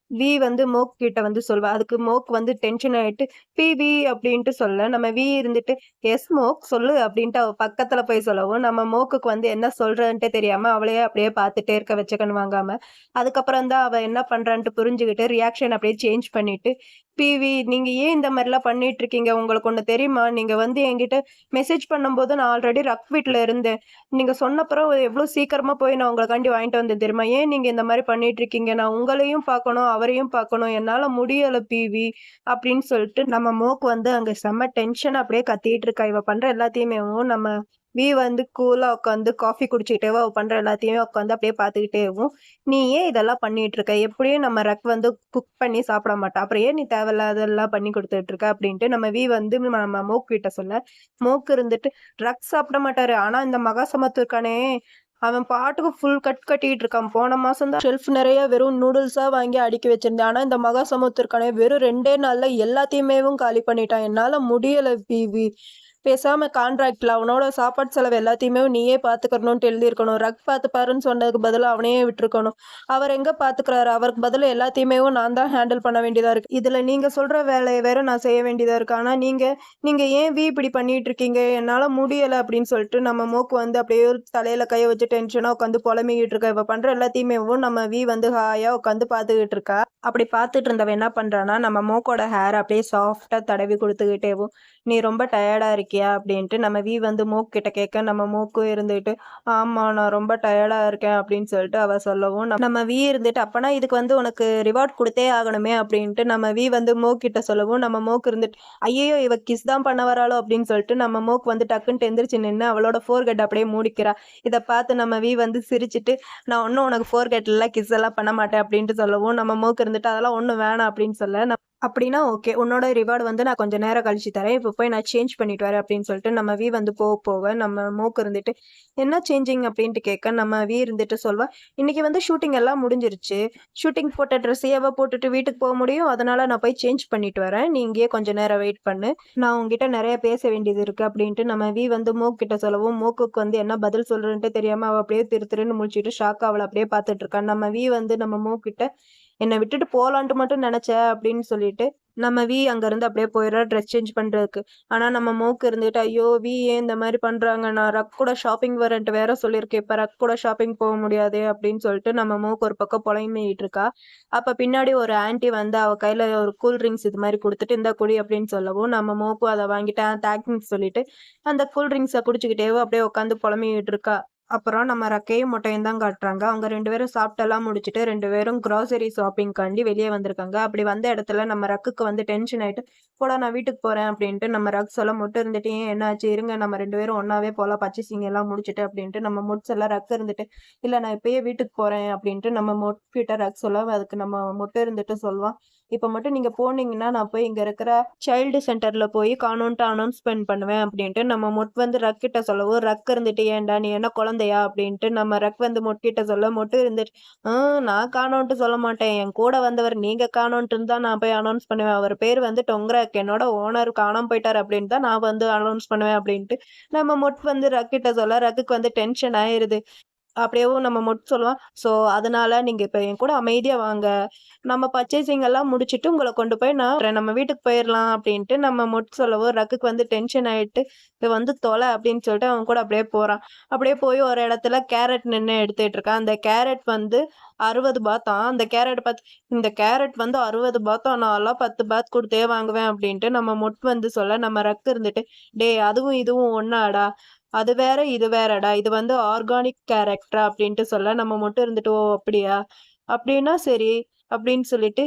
வந்து மோக் கிட்ட வந்து சொல்வா. அதுக்கு மோக் வந்து டென்ஷன் ஆயிட்டு, அப்படின்ட்டு சொல்ல, நம்ம இருந்துட்டு, "எஸ் மோக் சொல்லு." அப்படின்ட்டு அவ பக்கத்துல போய் சொல்லவும், நம்ம மோக்குக்கு வந்து என்ன சொல்றதுன்ட்டே தெரியாம, அவளையே அப்படியே பார்த்துட்டே இருக்க வச்ச கண்ணு வாங்காம, அதுக்கப்புறம் தான் அவ என்ன பண்றான்ட்டு புரிஞ்சுகிட்டு, ரியாக்ஷன் அப்படியே சேஞ்ச் பண்ணிட்டு, நீங்க ஏன் இந்த மாரிலாம் பண்ணிட்டு இருக்கீங்க? உங்களுக்கு ஒண்ணு தெரியுமா? நீங்க வந்து என்கிட்ட மெசேஜ் பண்ணும்போது நான் ஆல்ரெடி ரக் வீட்ல இருந்தேன். நீங்க சொன்னப்புறம் எவ்ளோ சீக்கிரமா போய் நான் உங்களுக்காண்டி வாங்கிட்டு வந்தேன் தெரியுமா? ஏன் நீங்க இந்த மாரி பண்ணிட்டு இருக்கீங்க? நான் உங்களையும் பார்க்கணும், அவரையும் பார்க்கணும். என்னால முடியல அப்படின்னு சொல்லிட்டு நம்ம மோக் வந்து அங்க செம்ம டென்ஷனா அப்படியே கத்திட்டு இருக்கா. இவ பண்ற எல்லாத்தையுமேவும் நம்ம வந்து கூலா உட்காந்து காஃபி குடிச்சுக்கிட்டேவும், அவ பண்ற எல்லாத்தையுமே உட்காந்து அப்படியே பார்த்துக்கிட்டேவும், "நீ ஏன் இதெல்லாம் பண்ணிட்டு இருக்க? எப்படியும் நம்ம ரக் வந்து குக் பண்ணி சாப்பிட மாட்டா. அப்புறம் ஏன் நீ தேவையில்லாததெல்லாம் பண்ணி குடுத்துட்டு இருக்க?" அப்படின்ட்டு நம்ம வந்து நம்ம மோக் கிட்ட சொல்ல, மோக் இருந்துட்டு, "ரக் சாப்பிட மாட்டாரு. ஆனா இந்த மகா சமத்து இருக்கானே, அவன் பாட்டுக்கு ஃபுல் கட் கட்டிட்டு இருக்கான். போன மாசம் தான் ஷெல்ஃப் நெறைய வெறும் நூடுல்ஸா வாங்கி அடுக்கி வச்சிருந்தேன். ஆனா இந்த மகா சமத்து இருக்கானே, வெறும் 2டே நாள்ல எல்லாத்தையுமேவும் காலி பண்ணிட்டான். என்னால முடியல பேசாம கான்ட்ராக்ட்ல அவனோட சாப்பாடு செலவு எல்லாத்தையுமே நீயே பார்த்துக்கறணும்னு எழுதியிருக்கணும். ரக் பார்த்துப்பாருன்னு சொன்னதுக்கு பதிலா அவனையே விட்டுருக்கணும். அவர் எங்க பார்த்துக்கிறாரு? அவருக்கு பதிலா எல்லாத்தையுமே நான் தான் ஹேண்டில் பண்ண வேண்டியதா இருக்கு. இதுல நீங்க சொல்ற வேலைய வேற நான் செய்ய வேண்டியதா இருக்கு. ஆனா நீங்க நீங்க ஏன் இப்படி பண்ணிட்டு இருக்கீங்க? என்னால முடியல." அப்படின்னு சொல்லிட்டு நம்ம மோக்கு வந்து அப்படியே தலையில கைய வச்சு டென்ஷனா உட்காந்து புலம்பிக்கிட்டு இருக்கா. இவ பண்ற எல்லாத்தையுமேவும் நம்ம வந்து ஹாயா உட்காந்து பார்த்துக்கிட்டு இருக்கா. அப்படி பார்த்துட்டு இருந்தவ என்ன பண்றான்னா, நம்ம மோக்கோட ஹேர் அப்படியே சாஃப்ட்டா தடவி குடுத்துக்கிட்டேவும், "நீ ரொம்ப டயர்டா இருக்கியா?" அப்படின்ட்டு நம்ம வந்து மோக் கிட்ட கேட்க, நம்ம மோக்கும் இருந்துட்டு, "ஆமா, நான் ரொம்ப டயர்டா இருக்கேன்." அப்படின்னு சொல்லிட்டு அவ சொல்லவும், நம்ம இருந்துட்டு, "அப்பனா இதுக்கு வந்து உனக்கு ரிவார்ட் குடுத்தே ஆகணுமே." அப்படின்ட்டு நம்ம வந்து மோக் கிட்ட சொல்லவும், நம்ம மோக் இருந்துட்டு, "ஐயய்யோ! இவ கிஸ் தான் பண்ண வராளோ?" அப்படின்னு சொல்லிட்டு நம்ம மோக் வந்து டக்குன்ட்டு எந்திரிச்சு நின்னு அவளோட ஃபோர்ஹெட் அப்படியே மூடிக்கிறா. இத பார்த்து நம்ம வந்து சிரிச்சுட்டு, "நான் ஒண்ணும் உனக்கு ஃபோர்ஹெட்லலாம் கிஸ் எல்லாம் பண்ண மாட்டேன்." அப்படின்ட்டு சொல்லவும், நம்ம மோக் இருந்துட்டு, "அதெல்லாம் ஒண்ணும் வேணாம்." அப்படின்னு சொல்ல, அப்படின்னா ஓகே. உன்னோட ரிவார்ட் வந்து நான் கொஞ்சம் நேரம் கழிச்சு தரேன். இப்ப போய் நான் சேஞ்ச் பண்ணிட்டு வரேன்." அப்படின்னு சொல்லிட்டு நம்ம வந்து போக நம்ம மோக் இருந்துட்டு, "என்ன சேஞ்சிங்?" அப்படின்ட்டு கேட்க, நம்ம இருந்துட்டு சொல்வா, "இன்னைக்கு வந்து ஷூட்டிங் எல்லாம் முடிஞ்சிருச்சு. ஷூட்டிங் போட்ட ட்ரெஸ்ஸையேவா போட்டுட்டு வீட்டுக்கு போ முடியும்? அதனால நான் போய் சேஞ்ச் பண்ணிட்டு வரேன். நீ இங்கேயே கொஞ்சம் நேரம் வெயிட் பண்ணு. நான் உன்கிட்ட நெறைய பேச வேண்டியது இருக்கு." அப்படின்ட்டு நம்ம வந்து மோக் கிட்ட சொல்லவும், மோக்குக்கு வந்து என்ன பதில் சொல்றதுன்ட்டே தெரியாம அவ அப்படியே திரு திருன்னு முழிச்சுட்டு ஷாக்கா அவள அப்படியே பார்த்துட்டு இருக்கா. நம்ம வந்து நம்ம மோக் கிட்ட, "என்ன விட்டுட்டு போலான்ட்டு மட்டும் நெனச்ச." அப்படின்னு சொல்லிட்டு நம்ம அங்கருந்து அப்படியே போயிடுறா ட்ரெஸ் சேஞ்ச் பண்றதுக்கு. ஆனா நம்ம மோக் இருந்துட்டு, "ஐயோ! ஏன் இந்த மாரி பண்றாங்க? நான் ரக் கூட ஷாப்பிங் வரேன்ட்டு வேற சொல்லியிருக்கேன். இப்ப ரக் கூட ஷாப்பிங் போ முடியாதே." அப்படின்னு சொல்லிட்டு நம்ம மோக் ஒரு பக்கம் பொலம்பிட்டு இருக்கா. அப்ப பின்னாடி ஒரு ஆன்டி வந்து அவ கையில ஒரு கூல் ட்ரிங்க்ஸ் இது மாரி குடுத்துட்டு, "இந்தா குடி." அப்படின்னு சொல்லவும், நம்ம மோக்கும் அத வாங்கிட்டு தேங்க்ஸ் சொல்லிட்டு, அந்த கூல் ட்ரிங்க்ஸ குடிச்சுக்கிட்டே அப்படியே உட்காந்து பொலம்பிக்கிட்டு இருக்கா. அப்புறம் நம்ம ரக்கையும் மொட்டையும் தான் காட்டுறாங்க. அவங்க 2 பேரும் சாப்பிட்டெல்லாம் முடிச்சுட்டு 2 பேரும் கிராசரி ஷாப்பிங்காண்டி வெளிய வந்திருக்காங்க. அப்படி வந்த இடத்துல நம்ம ரக்குக்கு வந்து டென்ஷன் ஆயிட்டு, "போடா நான் வீட்டுக்கு போறேன்." அப்படின்ட்டு நம்ம ரக் சொல்ல மட்டும் இருந்துட்டு, "ஏன் என்னாச்சு? இருங்க நம்ம 2 பேரும் ஒண்ணாவே போலாம் பர்ச்சேசிங் எல்லாம் முடிச்சுட்டு." அப்படின்ட்டு நம்ம எல்லாம் ரக் இருந்துட்டு, "இல்ல நான் இப்பயே வீட்டுக்கு போறேன்." அப்படின்ட்டு நம்ம கிட்ட ரக் சொல்ல, அதுக்கு நம்ம மொட்டு இருந்துட்டு சொல்வான், "இப்ப மட்டும் நீங்க போனீங்கன்னா, நான் போய் இங்க இருக்கிற சைல்டு சென்டர்ல போய் காணோன்ட்டு அனௌன்ஸ்மென்ட் பண்ணுவேன்." அப்படின்ட்டு நம்ம வந்து ரக் கிட்ட சொல்லவும், ரக் இருந்துட்டு, "ஏன்டா நீ என்ன குழந்தை குழந்தையா அப்படின்ட்டு நம்ம ரக் வந்து மொட்கிட்ட சொல்ல, மொட்டு இருந்துட்டு, நான் காணோன்ட்டு சொல்ல மாட்டேன். என் கூட வந்தவர் நீங்க காணோன்ட்டுன்னு தான் நான் போய் அனௌன்ஸ் பண்ணுவேன். அவர் பேரு வந்து டொங்ராக். என்னோட ஓனர் காணாம போயிட்டாரு அப்படின்னு தான் நான் வந்து அனௌன்ஸ் பண்ணுவேன் அப்படின்ட்டு நம்ம மொட் வந்து ரக்கிட்ட சொல்ல, ரக்குக்கு வந்து டென்ஷன் ஆயிருது. அப்படியேவும் நம்ம மொட்டு சொல்லுவான். ஸோ, அதனால நீங்க இப்ப என் கூட அமைதியா வாங்க. நம்ம பர்ச்சேசிங் எல்லாம் முடிச்சுட்டு உங்கள கொண்டு போய் நம்ம வீட்டுக்கு போயிரலாம் அப்படின்ட்டு நம்ம மொட்டு சொல்லவும், ரக்குக்கு வந்து டென்ஷன் ஆயிட்டு, "இது வந்து தொல" அப்படின்னு சொல்லிட்டு அவன் கூட அப்படியே போறான். அப்படியே போய் ஒரு இடத்துல கேரட் நின்னு எடுத்துட்டு இருக்கான். அந்த கேரட் வந்து ₹60 அந்த கேரட் பாத்து, "இந்த கேரட் வந்து ₹60 நான்லாம் 10 பாத் குடுத்தே வாங்குவேன்" அப்படின்ட்டு நம்ம மொட்டு வந்து சொல்ல, நம்ம ரக்கு இருந்துட்டு, "டேய் அதுவும் இதுவும் ஒண்ணாடா? அது வேற, இது வேறடா. இது வந்து ஆர்கானிக் கேரக்டரா" அப்படின்ட்டு சொல்ல, நம்ம மட்டும் இருந்துட்டு, "ஓ! அப்படியா? அப்படின்னா சரி" அப்படின்னு சொல்லிட்டு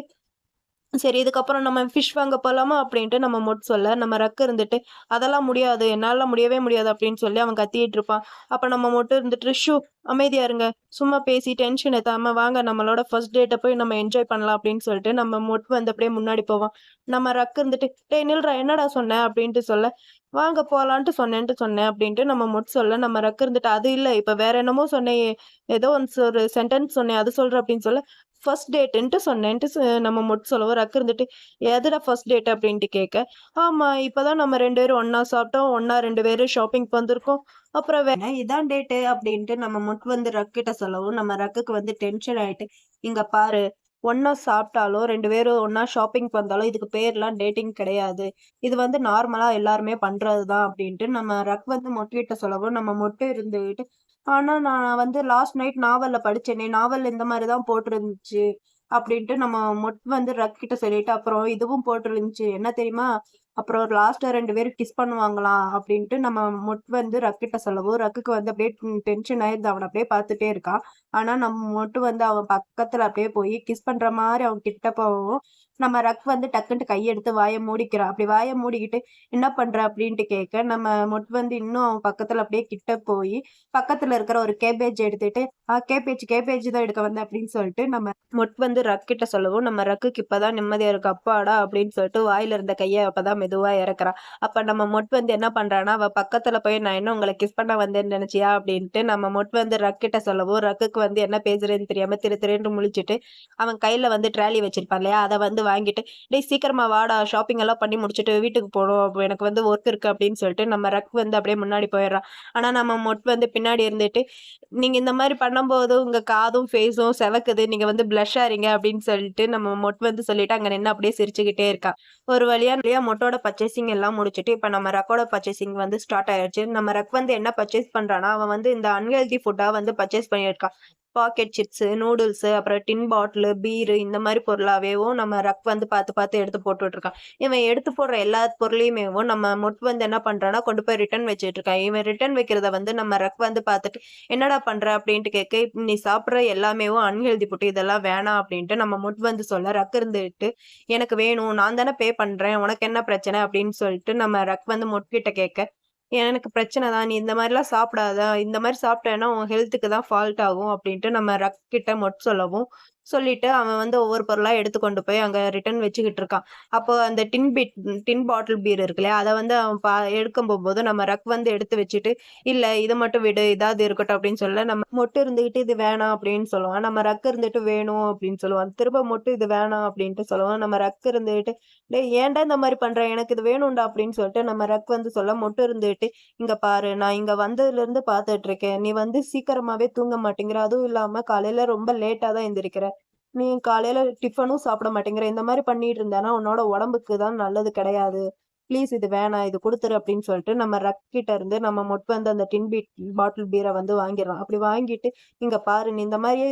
சரி இதுக்கப்புறம் நம்ம ஃபிஷ் வாங்க போலாமா? அப்படின்ட்டு நம்ம மொட் சொல்ல, நம்ம ரக் இருந்துட்டு, அதெல்லாம் முடியாது. என்னால முடியவே முடியாது அப்படின்னு சொல்லி அவன் கத்திட்டு இருப்பான். அப்ப நம்ம மட்டும் இருந்துட்டு, அமைதியா இருங்க. சும்மா பேசி டென்ஷன் ஏத்தாம வாங்க நம்மளோட ஃபர்ஸ்ட் டேட்ட போய் நம்ம என்ஜாய் பண்ணலாம் அப்படின்னு சொல்லிட்டு நம்ம மொட் வந்து அப்படியே முன்னாடி போவான். நம்ம ரக் இருந்துட்டு, "டேய் நில்றா என்னடா சொன்ன?" அப்படின்ட்டு சொல்ல, "வாங்க போலான்ட்டு சொன்னேன்" அப்படின்ட்டு நம்ம மொட் சொல்ல, நம்ம ரக் இருந்துட்டு, "அது இல்ல. இப்ப வேற என்னமோ சொன்னேயே! ஏதோ ஒரு சென்டென்ஸ் சொன்னேன். அது சொல்றேன்" அப்படின்னு சொல்ல, ஃபர்ஸ்ட் டேட்டுன்ட்டு சொன்னேன்ட்டு நம்ம மொட்டு சொல்லவும் ரக்கு இருந்துட்டு, "எதுடா ஃபர்ஸ்ட் டேட்?" அப்படின்ட்டு கேட்க, "ஆமா இப்பதான் நம்ம 2 பேரும் ஒண்ணா சாப்பிட்டோம். ஒண்ணா 2 பேரும் ஷாப்பிங்க்கு வந்திருக்கோம். அப்புறம் இதான் டேட்டு" அப்படின்ட்டு நம்ம மொட்டு வந்து ரக்கிட்ட சொல்லவும், நம்ம ரக்குக்கு வந்து டென்ஷன் ஆயிட்டு, "இங்க பாரு ஒண்ணா சாப்பிட்டாலும் 2 பேரும் ஒண்ணா ஷாப்பிங்க்கு வந்தாலும் இதுக்கு பேர்லாம் டேட்டிங் கிடையாது. இது வந்து நார்மலா எல்லாருமே பண்றது தான்" அப்படின்ட்டு நம்ம ரக் வந்து மொட்டுகிட்ட சொல்லவும், நம்ம மொட்டு இருந்துகிட்டு, ஆனா, நான் வந்து லாஸ்ட் நைட் நாவல்ல படிச்சேனே! நாவல்ல இந்த மாரி தான் போட்டிருந்துச்சு. அப்டின்ட்டு நம்ம வந்து ரக் கிட்ட சொல்லிட்டு, அப்புறம் இதுவும் போட்டிருந்துச்சு. என்ன தெரியுமா? அப்புறம் லாஸ்ட்டா 2 பேரும் கிஸ் பண்ணுவாங்களாம் அப்டின்ட்டு நம்ம வந்து ரக் கிட்ட சொல்லவும், ரக்குக்கு வந்து அப்டியே டென்ஷன் ஆயிருது. அவன அப்டியே பார்த்துட்டே இருக்கான். ஆனா, நம்ம வந்து அவன் பக்கத்துல அப்டியே போய் கிஸ் பண்ற மாரி அவன் கிட்ட போகவும், நம்ம ரக் வந்து டக்குன்ட்டு கையெடுத்து வாய மூடிக்கிறான். அப்டி வாய மூடிக்கிட்டு, "என்ன பண்ற?" அப்டின்ட்டு கேட்க, நம்ம வந்து இன்னும் அவன் பக்கத்துல அப்டியே கிட்ட போயி, பக்கத்துல இருக்கிற ஒரு கேபேஜ் எடுத்துட்டு, கேபேஜ் தான் எடுக்க வந்தேன்" அப்படின்னு சொல்லிட்டு நம்ம வந்து ரக் கிட்ட சொல்லவும், நம்ம ரக்குக்கு இப்பதான் நிம்மதியா இருக்கு. அப்பாடா! அப்படின்னு சொல்லிட்டு வாயில இருந்த கைய அப்பதான் மெதுவா இறக்குறான். அப்ப நம்ம வந்து என்ன பண்றான்னா, அவ பக்கத்துல போய் "நான் என்ன உங்கள கிஸ் பண்ண வந்தேன்னு நெனச்சியா?" அப்படின்ட்டு நம்ம வந்து ரக் கிட்ட சொல்லவும், ரக்குக்கு வந்து என்ன பேசுறதுன்னு தெரியாம திரு திருன்னு முழிச்சுட்டு, அவன் கையில வந்து ட்ராலி வச்சிருப்பான் இல்லையா? அத வந்து வாங்கிட்டு, "டேய் சீக்கிரமா வாடா! ஷாப்பிங் எல்லாம் பண்ணி முடிச்சுட்டு வீட்டுக்கு போணும். அப்ப எனக்கு வந்து ஒர்க் இருக்கு" அப்படின்னு சொல்லிட்டு நம்ம ரக் வந்து அப்படியே முன்னாடி போயிடுறான். ஆனா நம்ம வந்து பின்னாடி இருந்துட்டு, "நீங்க இந்த மாரி பண்ணும்போது உங்க காதும், ஃபேஸும் செவக்குது. நீங்க வந்து பிளஷ் ஆறீங்க" அப்படின்னு சொல்லிட்டு நம்ம வந்து சொல்லிட்டு அங்க நின்னு அப்படியே சிரிச்சுக்கிட்டே இருக்கான். ஒரு வழியா மொட்டோட பர்ச்சேசிங் எல்லாம் முடிச்சுட்டு, இப்ப நம்ம ரக்கோட பர்ச்சேசிங் வந்து ஸ்டார்ட் ஆயிருச்சு. நம்ம ரக் வந்து என்ன பர்ச்சேஸ் பண்றான்னா, அவன் வந்து இந்த அன்ஹெல்தி ஃபுட்டா வந்து பர்ச்சேஸ் பண்ணியிருக்கான். பாக்கெட் சிப்ஸு, நூடுல்ஸு, அப்புறம் டின் பாட்டிலு, பீரு இந்த மாரி பொருளாவேவும் நம்ம ரக் வந்து பாத்து பாத்து எடுத்து போட்டுட்டு இருக்கான். இவன் எடுத்து போடுற எல்லா பொருளையுமேவும் நம்ம வந்து என்ன பண்றான்னா, கொண்டு போய் ரிட்டர்ன் வச்சுட்டு இருக்கான். இவன் ரிட்டர்ன் வைக்கிறத வந்து நம்ம ரக் வந்து பாத்துட்டு, "என்னடா பண்ற?" அப்படின்ட்டு கேட்க, "நீ சாப்பிடுற எல்லாமேவும் அன்ஹெல்தி ஃபுட். இதெல்லாம் வேணாம்" அப்படின்ட்டு நம்ம வந்து சொல்ல, ரக் இருந்துட்டு, "எனக்கு வேணும். நான் தானே பே பண்றேன். உனக்கு என்ன பிரச்சனை?" அப்படின்னு சொல்லிட்டு நம்ம ரக் வந்து கிட்ட கேட்க, "எனக்கு பிரச்சனை தான். நீ இந்த மாரிலாம் சாப்பிடாத. இந்த மாரி சாப்பிட்டேன்னா உன் ஹெல்த்துக்கு தான் ஃபால்ட் ஆகும்" அப்படின்ட்டு நம்ம ரக் கிட்ட சொல்லவும், சொல்லிட்டு அவன் வந்து ஒவ்வொரு பொருளா எடுத்து கொண்டு போய் அங்க ரிட்டர்ன் வச்சுக்கிட்டு இருக்கான். அப்போ அந்த டின் பாட்டில் பீர் இருக்கு இல்லையா? அத வந்து அவன் எடுக்க போம்போது நம்ம ரக் வந்து எடுத்து வச்சுட்டு, "இல்ல இத மட்டும் விடு. இதாவது இருக்கட்டும்" அப்படின்னு சொல்ல, நம்ம இருந்துகிட்டு, "இது வேணாம்" அப்படின்னு சொல்லுவான். நம்ம ரக் இருந்துட்டு, "வேணும்" அப்படின்னு சொல்லுவான். திரும்ப "இது வேணாம்" அப்படின்ட்டு சொல்லுவான். நம்ம ரக் இருந்துகிட்டு, "டேய் ஏன்டா இந்த மாரி பண்ற? எனக்கு இது வேணும்டா" அப்படின்னு சொல்லிட்டு நம்ம ரக் வந்து சொல்ல, இருந்துகிட்டு, "இங்க பாரு நான் இங்க வந்ததுலருந்து பார்த்துட்டு இருக்கேன். நீ வந்து சீக்கிரமாவே தூங்க மாட்டேங்கிற. அதுவும் இல்லாம காலையில ரொம்ப லேட்டா தான் எந்திரிக்கிற. நீ காலையில டிஃபனும் சாப்பிட மாட்டேங்கிற. இந்த மாரி பண்ணிட்டு இருந்தேன்னா, உன்னோட உடம்புக்கு தான் நல்லது கிடையாது. ப்ளீஸ் இது வேணாம். இது குடுத்துரு" அப்படின்னு சொல்லிட்டு நம்ம ரக் கிட்ட இருந்து நம்ம வந்து அந்த பாட்டில் பீர வந்து வாங்கிர்றான். அப்படி வாங்கிட்டு, "இங்க பாரு நீ இந்த மாரியே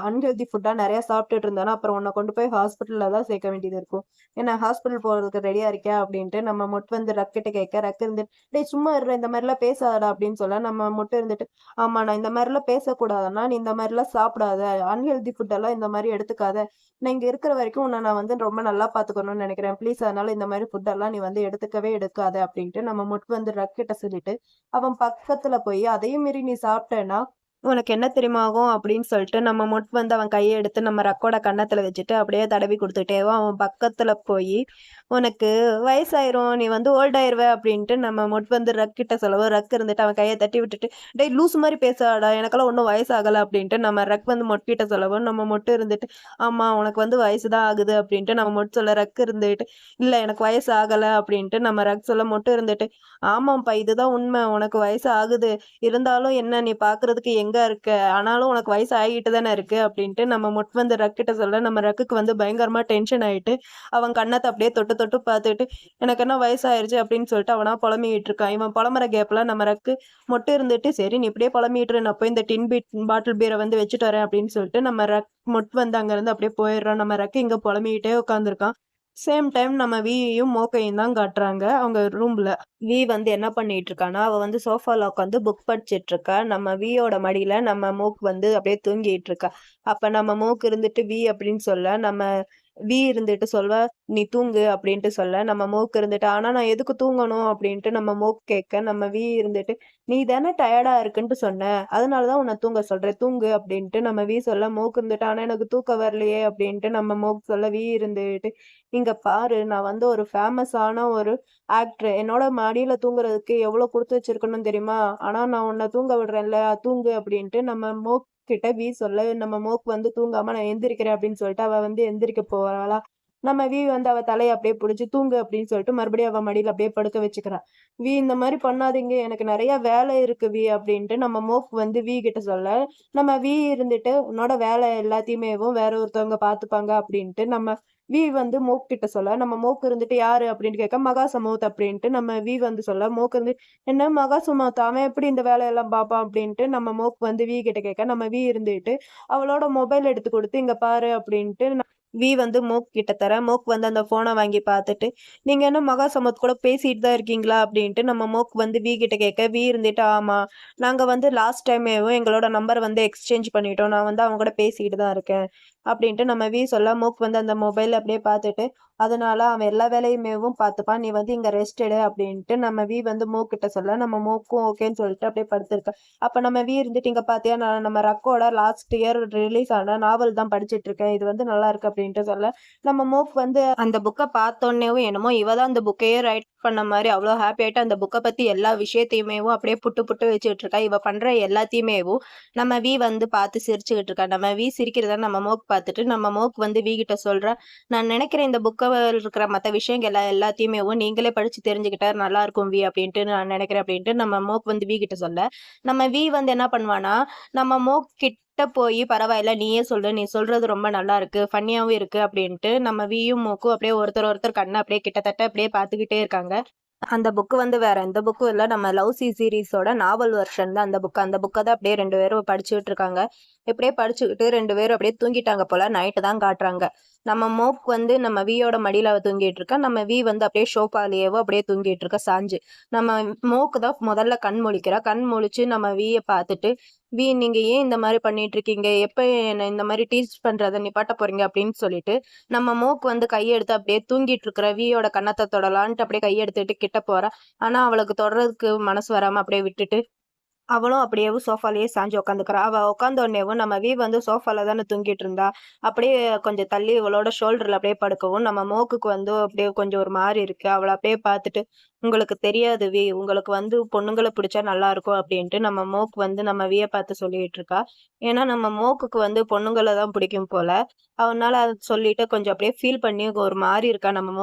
அன்ஹெல்தி ஃபுட்டா நெறைய சாப்பிட்டுட்டு இருந்தேன்னா, அப்புறம் உன்ன கொண்டு போய் ஹாஸ்பிட்டல்ல தான் சேர்க்க வேண்டியது இருக்கும். என்ன ஹாஸ்பிட்டல் போறதுக்கு ரெடியா இருக்கியா?" அப்படின்ட்டு நம்ம வந்து ரக் கிட்ட கேட்க, ரக் இருந்துட்டு, "டேய் சும்மா இருடா இந்த மாரிலாம் பேசாதடா" அப்படின்னு சொல்ல, நம்ம இருந்துட்டு, "ஆமா நான் இந்த மாரிலாம் பேசக்கூடாதுன்னா, நீ இந்த மாரிலாம் சாப்பிடாத. அன்ஹெல்தி ஃபுட் எல்லாம் இந்த மாரி எடுத்துக்காத. நான் இங்க இருக்கிற வரைக்கும் உன்ன நான் வந்து ரொம்ப நல்லா பார்த்துக்கணும்னு நெனைக்கிறேன். ப்ளீஸ் அதனால இந்த மாரி ஃபுட் எல்லாம் நீ வந்து எடுத்துக்கவே எடுக்காத" அப்படின்ட்டு நம்ம வந்து ரக் கிட்ட சொல்லிட்டு, அவன் பக்கத்துல போய் அதையும் மீறி நீ சாப்பிட்டேன்னா, உனக்கு என்ன தெரியுமா ஆகும் அப்படின்னு சொல்லிட்டு நம்ம மொட் வந்து அவன் கையை எடுத்து நம்ம ரக்கோட கன்னத்துல வச்சுட்டு அப்படியே தடவி கொடுத்துட்டேவும் அவன் பக்கத்துல போய் உனக்கு வயசாயிரும் நீ வந்து ஓல்ட் ஆயிருவ அப்படின்ட்டு நம்ம மொட் வந்து ரக் கிட்ட சொல்லவும் ரக் இருந்துட்டு அவன் கையை தட்டி விட்டுட்டு டேய் லூஸ் மாதிரி பேசாடா எனக்கெல்லாம் ஒன்றும் வயசாகலை அப்படின்ட்டு நம்ம ரக் வந்து மொட் கிட்ட சொல்லவும் நம்ம மொட்டு இருந்துட்டு ஆமா உனக்கு வந்து வயசுதான் ஆகுது அப்படின்ட்டு நம்ம மொட் சொல்ல ரக் இருந்துட்டு இல்ல எனக்கு வயசு ஆகலை அப்படின்ட்டு நம்ம ரக் சொல்ல மொட்டு இருந்துட்டு ஆமாப்பா இதுதான் உண்மை உனக்கு வயசு ஆகுது இருந்தாலும் என்ன நீ பாக்குறதுக்கு எங்க இருக்க ஆனாலும் உனக்கு வயசு ஆகிட்டு தானே இருக்கு அப்படின்ட்டு நம்ம மொட் வந்து ரக்கிட்ட சொல்ல நம்ம ரக்குக்கு வந்து பயங்கரமா டென்ஷன் ஆயிட்டு அவன் கண்ணத்தை அப்படியே தொட்டு தொட்டு பார்த்துட்டு எனக்கு என்ன வயசாயிருச்சு அப்படின்னு சொல்லிட்டு அவனா புலம்பிக்கிட்டு இருக்கான் இவன் புலம்புற கேப்ல நம்ம ரக்கு மொட்டு இருந்துட்டு சரி நீ இப்படியே புலம்பிட்டு நான் போய் இந்த பாட்டில் பீரை வந்து வச்சுட்டு வரேன் அப்படின்னு சொல்லிட்டு நம்ம ரக் மொட் வந்து அங்க இருந்து அப்படியே போயிடுறான் நம்ம ரக்கு இங்க புலம்பிக்கிட்டே உட்காந்துருக்கான் சேம் டைம் நம்ம வியையும் மோக்கையும் தான் காட்டுறாங்க அவங்க ரூம்ல வி வந்து என்ன பண்ணிட்டு இருக்கானா அவ வந்து சோஃபால உட்காந்து புக் படிச்சிட்டு இருக்கா நம்ம வியோட மடியில நம்ம மூக்கு வந்து அப்படியே தூங்கிட்டு இருக்கா அப்ப நம்ம மூக்கு இருந்துட்டு வி அப்படின்னு சொல்ல நம்ம வி இருந்துட்டு சொல்வ நீ தூங்கு அப்படின்ட்டு சொல்ல நம்ம மூக்கு இருந்துட்டு ஆனா நான் எதுக்கு தூங்கணும் அப்படின்ட்டு நம்ம மூக்கு கேட்க நம்ம வி இருந்துட்டு நீ தானே டயர்டா இருக்குன்ட்டு சொன்ன அதனாலதான் உன்னை தூங்க சொல்றேன் தூங்கு அப்படின்ட்டு நம்ம வி சொல்ல மூக்கு இருந்துட்டு ஆனா எனக்கு தூக்கம் வரலையே அப்படின்ட்டு நம்ம மூக்கு சொல்ல வி இருந்துட்டு இங்க பாரு நான் வந்து ஒரு ஃபேமஸான ஒரு ஆக்டர் என்னோட மடியில தூங்குறதுக்கு எவ்வளவு கொடுத்து வச்சிருக்கணும் தெரியுமா ஆனா நான் உன்னை தூங்க விடுறேன்ல தூங்கு அப்படின்ட்டு நம்ம மோக் கிட்ட வி சொல்ல நம்ம மோக் வந்து தூங்காம நான் எந்திரிக்கிறேன் அப்படின்னு சொல்லிட்டு அவ வந்து எந்திரிக்க போறாளா நம்ம வி வந்து அவ தலையை அப்படியே பிடிச்சி தூங்கு அப்படின்னு சொல்லிட்டு மறுபடியும் அவ மடியில அப்படியே படுக்க வச்சுக்கிறான் வி இந்த மாதிரி பண்ணாதீங்க எனக்கு நிறைய வேலை இருக்கு வி அப்படின்ட்டு நம்ம மோக் வந்து வி கிட்ட சொல்ல நம்ம வி இருந்துட்டு உன்னோட வேலை எல்லாத்தையுமேவும் வேற ஒருத்தவங்க பாத்துப்பாங்க அப்படின்ட்டு நம்ம வி வந்து மோக் கிட்ட சொல்ல நம்ம மோக் இருந்துட்டு யாரு அப்படின்னு கேட்க மகா சமூத் அப்படின்ட்டு நம்ம வி வந்து சொல்ல மோக் இருந்து என்ன மகா சமூத் அவன் எப்படி இந்த வேலையெல்லாம் பாப்பான் அப்படின்ட்டு நம்ம மோக் வந்து வி கிட்ட கேட்க நம்ம வி இருந்துட்டு அவளோட மொபைல் எடுத்து கொடுத்து இங்க பாரு அப்படின்ட்டு வி வந்து மோக் கிட்ட தர மோக் வந்து அந்த போனை வாங்கி பார்த்துட்டு நீங்க என்ன மகா சமத் கூட பேசிட்டு தான் இருக்கீங்களா அப்படின்ட்டு நம்ம மோக் வந்து வி கிட்ட கேட்க வி இருந்துட்டு ஆமா நாங்க வந்து லாஸ்ட் டைமேவும் எங்களோட நம்பர் வந்து எக்ஸ்சேஞ்ச் பண்ணிட்டோம் நான் வந்து அவங்க கூட பேசிட்டு தான் இருக்கேன் அப்படின்ட்டு நம்ம வி சொல்ல மூக் வந்து அந்த மொபைல் அப்படியே பார்த்துட்டு அதனால அவன் எல்லா வேலையுமேவும் பார்த்துப்பான் நீ வந்து இங்க ரெஸ்ட் எடு அப்படின்ட்டு நம்ம வி வந்து மூக்கிட்ட சொல்ல நம்ம மூக்கும் ஓகேன்னு சொல்லிட்டு அப்படியே படுத்திருக்க அப்ப நம்ம வி இருந்துட்டு இங்க பாத்தியா நான் நம்ம ரக்கோட லாஸ்ட் இயர் ரிலீஸ் ஆன நாவல் தான் படிச்சிட்டு இருக்கேன் இது வந்து நல்லா இருக்கு அப்படின்ட்டு சொல்ல நம்ம மூக் வந்து அந்த புக்கை பார்த்தோன்னேவும் என்னமோ இவ தான் அந்த புக்கையே ரைட் பண்ண மாதிரி அவ்வளோ ஹாப்பி ஆயிட்டு அந்த புக்கை பத்தி எல்லா விஷயத்தையுமேவும் அப்படியே புட்டு புட்டு வச்சுக்கிட்டு இருக்கா இவ பண்ற எல்லாத்தையுமேவும் நம்ம வி வந்து பார்த்து சிரிச்சுக்கிட்டு இருக்கா நம்ம வி சிரிக்கிறத நம்ம மோக் பார்த்துட்டு நம்ம மோக் வந்து வி கிட்ட சொல்ற நான் நினைக்கிறேன் இந்த புக்கை இருக்கிற மற்ற விஷயங்கள் எல்லாத்தையுமே நீங்களே படிச்சு தெரிஞ்சுக்கிட்டா நல்லா இருக்கும் வி அப்படின்ட்டு நான் நினைக்கிறேன் அப்படின்ட்டு நம்ம மோக் வந்து வி கிட்ட சொல்ல நம்ம வி வந்து என்ன பண்ணுவானா நம்ம மோக் கிட்ட போய் பரவாயில்ல நீயே சொல்லு நீ சொல்றது ரொம்ப நல்லா இருக்கு ஃபன்னியாவும் இருக்கு அப்படின்ட்டு நம்ம வியும் மோக்கும் அப்படியே ஒருத்தர் கண்ணை அப்படியே கிட்டத்தட்ட அப்படியே பார்த்துக்கிட்டே இருக்காங்க அந்த புக்கு வந்து வேற எந்த புக்கும் இல்லை நம்ம லவ் சீரீஸோட நாவல் வெர்ஷன் தான் அந்த புக்கை தான் அப்படியே ரெண்டு பேரும் படிச்சுட்டு இருக்காங்க இப்படியே படிச்சுக்கிட்டு ரெண்டு பேரும் அப்படியே தூங்கிட்டாங்க போல நைட்டு தான் காட்டுறாங்க நம்ம மோக் வந்து நம்ம வியோட மடியில தூங்கிட்டு இருக்கா நம்ம வி வந்து அப்படியே ஷோபாலேயேவோ அப்படியே தூங்கிட்டு இருக்க சாஞ்சு நம்ம மோக்கு தான் முதல்ல கண் முழிக்கிறா கண் முழிச்சு நம்ம வியை பார்த்துட்டு வி நீங்க ஏன் இந்த மாதிரி பண்ணிட்டு இருக்கீங்க எப்ப என்ன இந்த மாதிரி டீச் பண்றதை நிப்பாட்ட போறீங்க அப்படின்னு சொல்லிட்டு நம்ம மோக் வந்து கையெடுத்து அப்படியே தூங்கிட்டு இருக்கிற வியோட கன்னத்தை தொடலான்ட்டு அப்படியே கையெடுத்துட்டு கிட்ட போறா ஆனா அவளுக்கு தொடறதுக்கு மனசு வராம அப்படியே விட்டுட்டு அவளும் அப்படியே சோஃபாலேயே சாஞ்சு உட்காந்துக்கிறா அவ உட்காந்த உடனேவும் நம்ம வீ வந்து சோஃபால தானே தூங்கிட்டு இருந்தா அப்படியே கொஞ்சம் தள்ளி இவளோட ஷோல்டர்ல அப்படியே படுக்கவும் நம்ம மோக்குக்கு வந்து அப்படியே கொஞ்சம் ஒரு மாதிரி இருக்கு அவளை அப்படியே பார்த்துட்டு உங்களுக்கு தெரியாது வி உங்களுக்கு வந்து பொண்ணுங்களை பிடிச்சா நல்லா இருக்கும் அப்படின்ட்டு நம்ம மோக்கு வந்து நம்ம விய பார்த்து சொல்லிட்டு இருக்கா ஏன்னா நம்ம மோக்குக்கு வந்து பொண்ணுங்களை தான் பிடிக்கும் போல அவனால அதை சொல்லிட்டு கொஞ்சம் அப்படியே ஃபீல் பண்ணி ஒரு மாதிரி இருக்கா நம்ம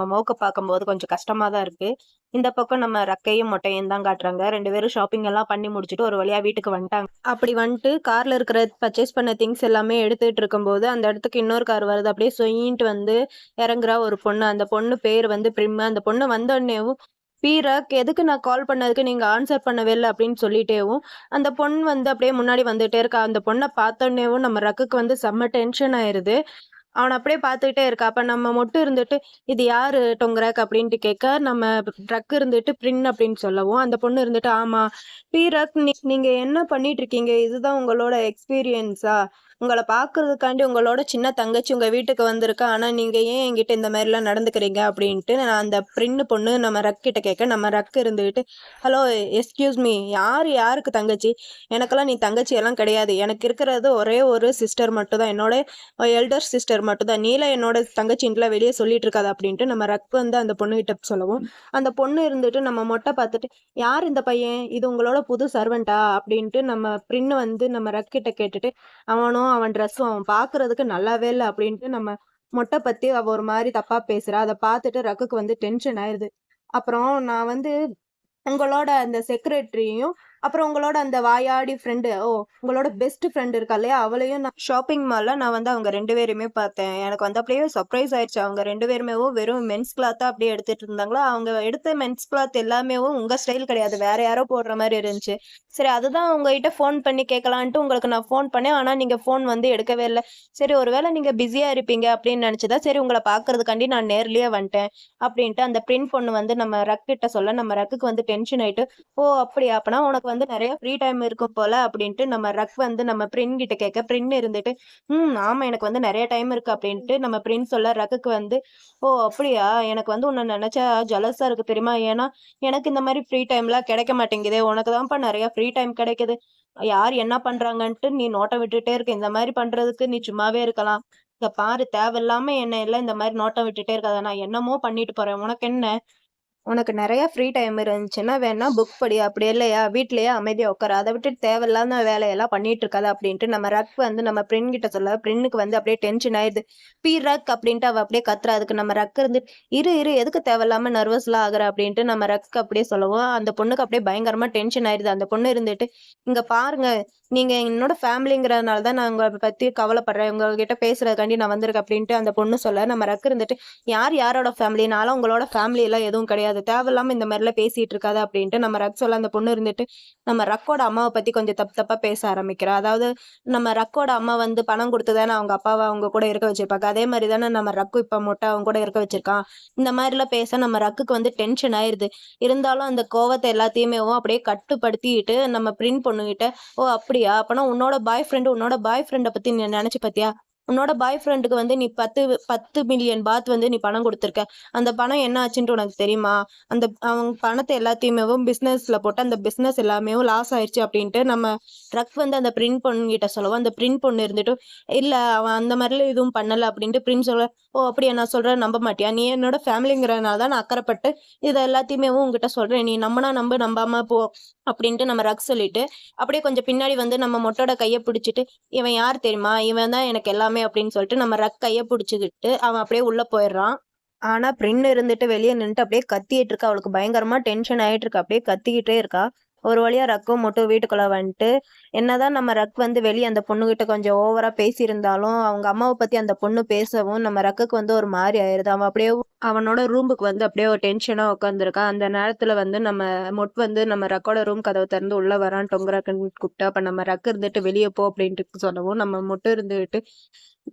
மோக்கை பார்க்கும்போது கொஞ்சம் கஷ்டமா தான் இருக்கு இந்த பக்கம் நம்ம ரக்கையும் மொட்டையும் தான் காட்டுறாங்க ரெண்டு பேரும் ஷாப்பிங் எல்லாம் பண்ணி முடிச்சுட்டு ஒரு வழியா வீட்டுக்கு வந்துட்டாங்க அப்படி வந்துட்டு கார்ல இருக்கிற பர்ச்சேஸ் பண்ண திங்ஸ் எல்லாமே எடுத்துட்டு இருக்கும்போது அந்த இடத்துக்கு இன்னொரு கார் வருது அப்படியே சொயின்ட்டு வந்து இறங்குறா ஒரு பொண்ணு அந்த பொண்ணு பேர் வந்து பிரிம் அந்த பொண்ணு வந்தோடனேவும் பீரக் எதுக்கு நான் கால் பண்ணதுக்கு நீங்க ஆன்சர் பண்ணவே இல்லை அப்படின்னு சொல்லிட்டேவும் அந்த பொண்ணு வந்து அப்படியே முன்னாடி வந்துட்டே இருக்கா அந்த பொண்ணை பார்த்தோன்னேவும் நம்ம ரக்குக்கு வந்து செம்ம டென்ஷன் ஆயிருது அவனை அப்படியே பார்த்துக்கிட்டே இருக்கா அப்ப நம்ம மட்டும் இருந்துட்டு இது யாரு டொங்கரக் அப்படின்ட்டு கேட்க நம்ம ட்ரக் இருந்துட்டு பிரின் அப்படின்னு சொல்லவும் அந்த பொண்ணு இருந்துட்டு ஆமா பீரக் நீங்க என்ன பண்ணிட்டு இருக்கீங்க இதுதான் உங்களோட எக்ஸ்பீரியன்ஸா உங்கள பார்க்கறதுக்காண்டி உங்களோட சின்ன தங்கச்சி உங்க வீட்டுக்கு வந்திருக்கா. ஆனா நீங்க ஏன் என்கிட்ட இந்த மாதிரிலாம் நடந்துக்கிறீங்க அப்படின்ட்டு நான் அந்த பிரின்னு பொண்ணு நம்ம ரக் கிட்ட கேட்க, நம்ம ரக் இருந்துகிட்டு, ஹலோ எஸ்கியூஸ் மீ, யாருக்கு தங்கச்சி? எனக்கெல்லாம் நீ தங்கச்சி எல்லாம் கிடையாது. எனக்கு இருக்கிறது ஒரே ஒரு சிஸ்டர் மட்டும் தான். என்னோட எல்டர் சிஸ்டர் மட்டும் தான். நீல என்னோட தங்கச்சின்ட்டுலாம் வெளியே சொல்லிட்டு இருக்காது அப்படின்ட்டு நம்ம ரக் வந்து அந்த பொண்ணுகிட்ட சொல்லவும், அந்த பொண்ணு இருந்துட்டு நம்ம மொட்டை பார்த்துட்டு, யார் இந்த பையன்? இது உங்களோட புது சர்வெண்டா? அப்படின்ட்டு நம்ம பிரின்னு வந்து நம்ம ரக் கிட்ட கேட்டுட்டு, அவனும் அவன் ட்ரெஸ்ஸும் அவன் பார்க்கறதுக்கு நல்லாவே இல்லை அப்படின்ட்டு நம்ம மொட்டை பத்தி அவ ஒரு மாதிரி தப்பா பேசுறா. அதை பார்த்துட்டு ரக்குக்கு வந்து டென்ஷன் ஆயிருது. அப்புறம் நான் வந்து உங்களோட அந்த செக்ரட்டரியையும், அப்புறம் உங்களோட அந்த வாயாடி ஃப்ரெண்டு, உங்களோட பெஸ்ட் ஃப்ரெண்ட் இருக்கா இல்லையா? அவளையும் நான் ஷாப்பிங் மால்ல நான் வந்து அவங்க 2 பேரையுமே பார்த்தேன். எனக்கு வந்து அப்படியே சர்ப்ரைஸ் ஆயிடுச்சு. அவங்க 2 பேருமேவும் வெறும் மென்ஸ் கிளாத்தா அப்படியே எடுத்துட்டு இருந்தாங்களா, அவங்க எடுத்த மென்ஸ் கிளாத் எல்லாமேவும் உங்க ஸ்டைல் கிடையாது. வேற யாரோ போடுற மாரி இருந்துச்சு. சரி, அதுதான் உங்ககிட்ட ஃபோன் பண்ணி கேட்கலான்ட்டு உங்களுக்கு நான் ஃபோன் பண்ணேன். ஆனா நீங்க ஃபோன் வந்து எடுக்கவே இல்ல. சரி, ஒருவேளை நீங்க பிஸியா இருப்பீங்க அப்படின்னு நினைச்சுதான், சரி உங்கள பார்க்கறதுக்காண்டி நான் நேர்லயே வந்துட்டேன் அப்படின்ட்டு அந்த பிரிண்ட் பொண்ணு வந்து நம்ம ரக் கிட்ட சொல்ல, நம்ம ரக்குக்கு வந்து டென்ஷன் ஆயிட்டு, ஓ அப்படியா, அப்பனா உனக்கு வந்து நிறைய ஃப்ரீ டைம் இருக்கும் போல அப்படின்ட்டு நம்ம ரக் வந்து நம்ம பிரின் கிட்ட கேட்க, பிரின் இருந்துட்டு, ஆமா எனக்கு வந்து நிறைய டைம் இருக்கு அப்படின்ட்டு நம்ம பிரின் சொல்ல, ரக்குக்கு வந்து, ஓ அப்படியா, எனக்கு வந்து உன்னை நினைச்சா ஜலஸா இருக்கு தெரியுமா? ஏன்னா எனக்கு இந்த மாதிரி ஃப்ரீ டைம்லாம் கிடைக்க மாட்டேங்குதே, உனக்கு தான்ப்பா நிறைய ஃப்ரீ டைம் கிடைக்குது. யார் என்ன பண்றாங்கன்ட்டு நீ நோட்டம் விட்டுட்டே இருக்க. இந்த மாதிரி பண்றதுக்கு நீ சும்மாவே இருக்கலாம். இங்க பாரு, தேவையில்லாம என்ன எல்லாம் இந்த மாதிரி நோட்டம் விட்டுட்டே இருக்காத. நான் என்னமோ பண்ணிட்டு போறேன், உனக்கு என்ன? உனக்கு நெறைய ஃப்ரீ டைம் இருந்துச்சுன்னா வேணா புக் படி. அப்படி இல்லையா, வீட்லயே அமைதியா உட்காரு. அத விட்டுட்டு தேவையில்லாத வேலையெல்லாம் பண்ணிட்டு இருக்காத அப்படின்ட்டு நம்ம ரக் வந்து நம்ம பிரின் கிட்ட சொல்ல, பிரின்னுக்கு வந்து அப்படியே டென்ஷன் ஆயிடுது. ரக் அப்படின்ட்டு அவ அப்படியே கத்துறா. அதுக்கு நம்ம ரக் இருந்து, இரு எதுக்கு தேவையில்லாம நர்வஸ்லாம் ஆகுற அப்படின்ட்டு நம்ம ரக் அப்படியே சொல்லவும், அந்த பொண்ணுக்கு அப்படியே பயங்கரமா டென்ஷன் ஆயிடுது. அந்த பொண்ணு இருந்துட்டு, இங்க பாருங்க, நீங்க என்னோட ஃபேமிலிங்கிறதுனால தான் நான் உங்கள பத்தி கவலைப்படுறேன். உங்ககிட்ட பேசுறதுக்காண்டி நான் வந்திருக்கேன் அப்படின்ட்டு அந்த பொண்ணு சொல்ல, நம்ம ரக் இருந்துட்டு, யாரோட ஃபேமிலி? நான்லாம் உங்களோட ஃபேமிலி எல்லாம் எதுவும் கிடையாது. தேவையில்லாம இந்த மாதிரிலாம் பேசிட்டு இருக்காத அப்படின்ட்டு நம்ம ரக் சொல்ல, அந்த பொண்ணு இருந்துட்டு நம்ம ரக்கோட அம்மாவை பத்தி கொஞ்சம் தப்பு தப்பா பேச ஆரம்பிக்கிறா. அதாவது நம்ம ரக்கோட அம்மா வந்து பணம் கொடுத்து தானே அவங்க அப்பாவை அவங்க கூட இருக்க வச்சிருப்பாங்க. அதே மாதிரி தானே நம்ம ரக்கு இப்ப மொட்டை அவங்க கூட இருக்க வச்சிருக்கான். இந்த மாதிரிலாம் பேச நம்ம ரக்குக்கு வந்து டென்ஷன் ஆயிருது. இருந்தாலும் அந்த கோவத்தை எல்லாத்தையுமே அப்படியே கட்டுப்படுத்திட்டு நம்ம பிரிண்ட் பொண்ணுகிட்ட, ஓ அப்படியா, அப்பனா உன்னோட பாய் ஃப்ரெண்டை பத்தி நீ நினைச்சு பாத்தியா? உன்னோட பாய் ஃப்ரெண்டுக்கு வந்து நீ 10 மில்லியன் பாத் வந்து நீ பணம் கொடுத்துருக்க. அந்த பணம் என்ன ஆச்சுன்ட்டு உனக்கு தெரியுமா? அவங்க பணத்தை எல்லாத்தையுமே பிசினஸ்ல போட்டு அந்த பிசினஸ் எல்லாமே லாஸ் ஆயிடுச்சு அப்படின்ட்டு நம்ம ட்ரக் வந்து அந்த பிரிண்ட் பொண்ணு கிட்ட சொல்லவும், அந்த பிரிண்ட் பொண்ணு இருந்துட்டு, இல்ல அவன் அந்த மாதிரிலாம் எதுவும் பண்ணல அப்படின்ட்டு பிரிண்ட் சொல்ல, ஓ அப்படியா, நான் சொல்றேன் நம்ப மாட்டியா? நீ என்னோட ஃபேமிலிங்கிறனால தான் நான் அக்கறைப்பட்டு இதை எல்லாத்தையுமே உங்ககிட்ட சொல்றேன். நீ நம்பினா நம்பு, நம்பாம போ அப்படின்ட்டு நம்ம ரக் சொல்லிட்டு அப்படியே கொஞ்சம் பின்னாடி வந்து நம்ம மொட்டோட கையை பிடிச்சிட்டு, இவன் யார் தெரியுமா? இவன் தான் எனக்கு எல்லாமே அப்படின்னு சொல்லிட்டு நம்ம ரக் கைய புடிச்சுக்கிட்டு அவன் அப்படியே உள்ள போயிடுறான். ஆனா பிரின் இருந்துட்டு வெளிய நின்னுட்டு அப்படியே கத்திட்டு இருக்கா. அவளுக்கு பயங்கரமா டென்ஷன் ஆயிட்டு இருக்கு. அப்படியே கத்திக்கிட்டே இருக்கா. ஒரு வழியா ரக்கும் மட்டும் வீட்டுக்குள்ள வந்துட்டு, என்னதான் நம்ம ரக் வந்து வெளிய அந்த பொண்ணுகிட்ட கொஞ்சம் ஓவரா பேசியிருந்தாலும், அவங்க அம்மாவ பத்தி அந்த பொண்ணு பேசவும் நம்ம ரக்குக்கு வந்து ஒரு மாரி ஆயிருது. அவன் அப்படியே அவனோட ரூமுக்கு வந்து அப்படியே ஒரு டென்ஷனா உட்காந்துருக்கான். அந்த நேரத்துல வந்து நம்ம வந்து நம்ம ரக்கோட ரூம் கதவை திறந்து உள்ள வரான். டொங்கராக்குன்னு கூப்பிட்டா, அப்ப நம்ம ரக்கு இருந்துட்டு வெளியே போ அப்படின்ட்டு சொல்லவும், நம்ம மொட்டை இருந்துட்டு,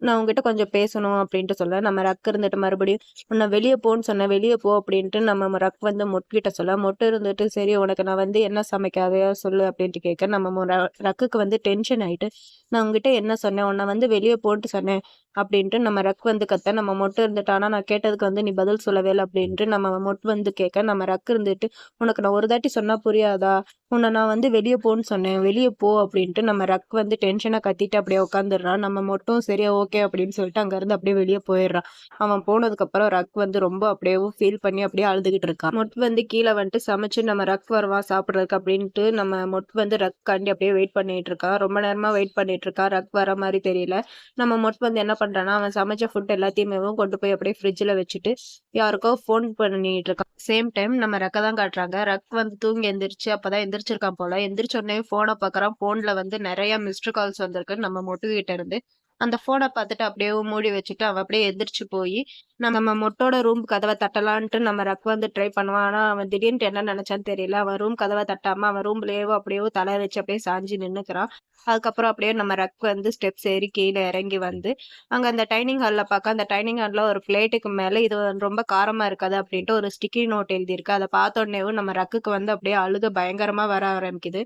நான் உங்ககிட்ட கொஞ்சம் பேசணும் அப்படின்ட்டு சொல்ல, நம்ம ரக் இருந்துட்டு மறுபடியும், உன்னை வெளியே போன்னு சொன்னேன், வெளியே போ அப்படின்ட்டு நம்ம ரக் வந்து மொட்கிட்ட சொல்ல, மொட்டை இருந்துட்டு, சரி உனக்கு நான் வந்து என்ன சமைக்காதையா சொல்லு அப்படின்ட்டு கேட்க, நம்ம ரக்குக்கு வந்து டென்ஷன் ஆயிட்டு, நான் உங்ககிட்ட என்ன சொன்னேன், உன்னை வந்து வெளியே போன்ட்டு சொன்னேன் அப்படின்ட்டு நம்ம ரக் வந்து கத்த, நம்ம மொட்டை இருந்துட்டு, ஆனா நான் கேட்டதுக்கு வந்து நீ பதில் சொல்லவே இல்லை அப்படின்ட்டு நம்ம மொட்டு வந்து கேட்க, நம்ம ரக்கு இருந்துட்டு, உனக்கு நான் ஒரு தாட்டி சொன்னா புரியாதா? உன்னை நான் வந்து வெளியே போன்னு சொன்னேன், வெளியே போ அப்படின்ட்டு நம்ம ரக் வந்து டென்ஷனா கத்திட்டு அப்படியே உட்காந்துடுறான். நம்ம மட்டும் சரியா ஓகே அப்படின்னு சொல்லிட்டு அங்க இருந்து அப்படியே வெளியே போயிடுறான். அவன் போனதுக்கு அப்புறம் ரக் வந்து ரொம்ப அப்படியே ஃபீல் பண்ணி அப்படியே அழுதுகிட்டு இருக்கான். மொட் வந்து கீழே வந்துட்டு சமைச்சு நம்ம ரக் வருவான் சாப்பிடுறதுக்கு அப்படின்ட்டு நம்ம மொட் வந்து ரக் காண்டி அப்படியே வெயிட் பண்ணிட்டு இருக்கான். ரொம்ப நேரமா வெயிட் பண்ணிட்டு இருக்கா. ரக் வர மாதிரி தெரியல. நம்ம மொட் வந்து என்ன பண்றான்னா, அவன் சமைச்ச ஃபுட் எல்லாத்தையுமே கொண்டு போய் அப்படியே ஃப்ரிட்ஜ்ல வச்சுட்டு யாருக்கோ ஃபோன் பண்ணிட்டு இருக்கான். சேம் டைம் நம்ம ரக்க தான் காட்டுறாங்க. ரக் வந்து தூங்கி எந்திரிச்சு அப்பதான் எந்திரிச்சிருக்கான் போல. எந்திரிச்ச உடனே போனை பாக்குறான். போன்ல வந்து நிறைய மிஸ்டு கால்ஸ் வந்திருக்கு நம்ம மொட்டு கிட்ட இருந்து. அந்த போனை பார்த்துட்டு அப்படியே மூடி வச்சுட்டு அவன் அப்படியே எந்திரிச்சு போய் நம்ம மொட்டோட ரூம் கதவை தட்டலான்ட்டு நம்ம ரக் வந்து ட்ரை பண்ணுவான். ஆனா அவன் திடீர்னு என்ன நினைச்சான்னு தெரியல. அவன் ரூம் கதவை தட்டாம அவன் ரூம்லயே அப்படியே தலை வச்சு அப்படியே சாஞ்சி நின்னுக்கிறான். அதுக்கப்புறம் அப்படியே நம்ம ரக் வந்து ஸ்டெப்ஸ் ஏறி கீழே இறங்கி வந்து அங்க அந்த டைனிங் ஹால்ல பார்க்க, அந்த டைனிங் ஹால்ல ஒரு பிளேட்டுக்கு மேல இது ரொம்ப காரமா இருக்காது அப்படின்ட்டு ஒரு ஸ்டிக்கி நோட் எழுதியிருக்கு. அதை பார்த்த உடனேவும் நம்ம ரக்குக்கு வந்து அப்படியே அழுக பயங்கரமா வர ஆரம்பிக்குது.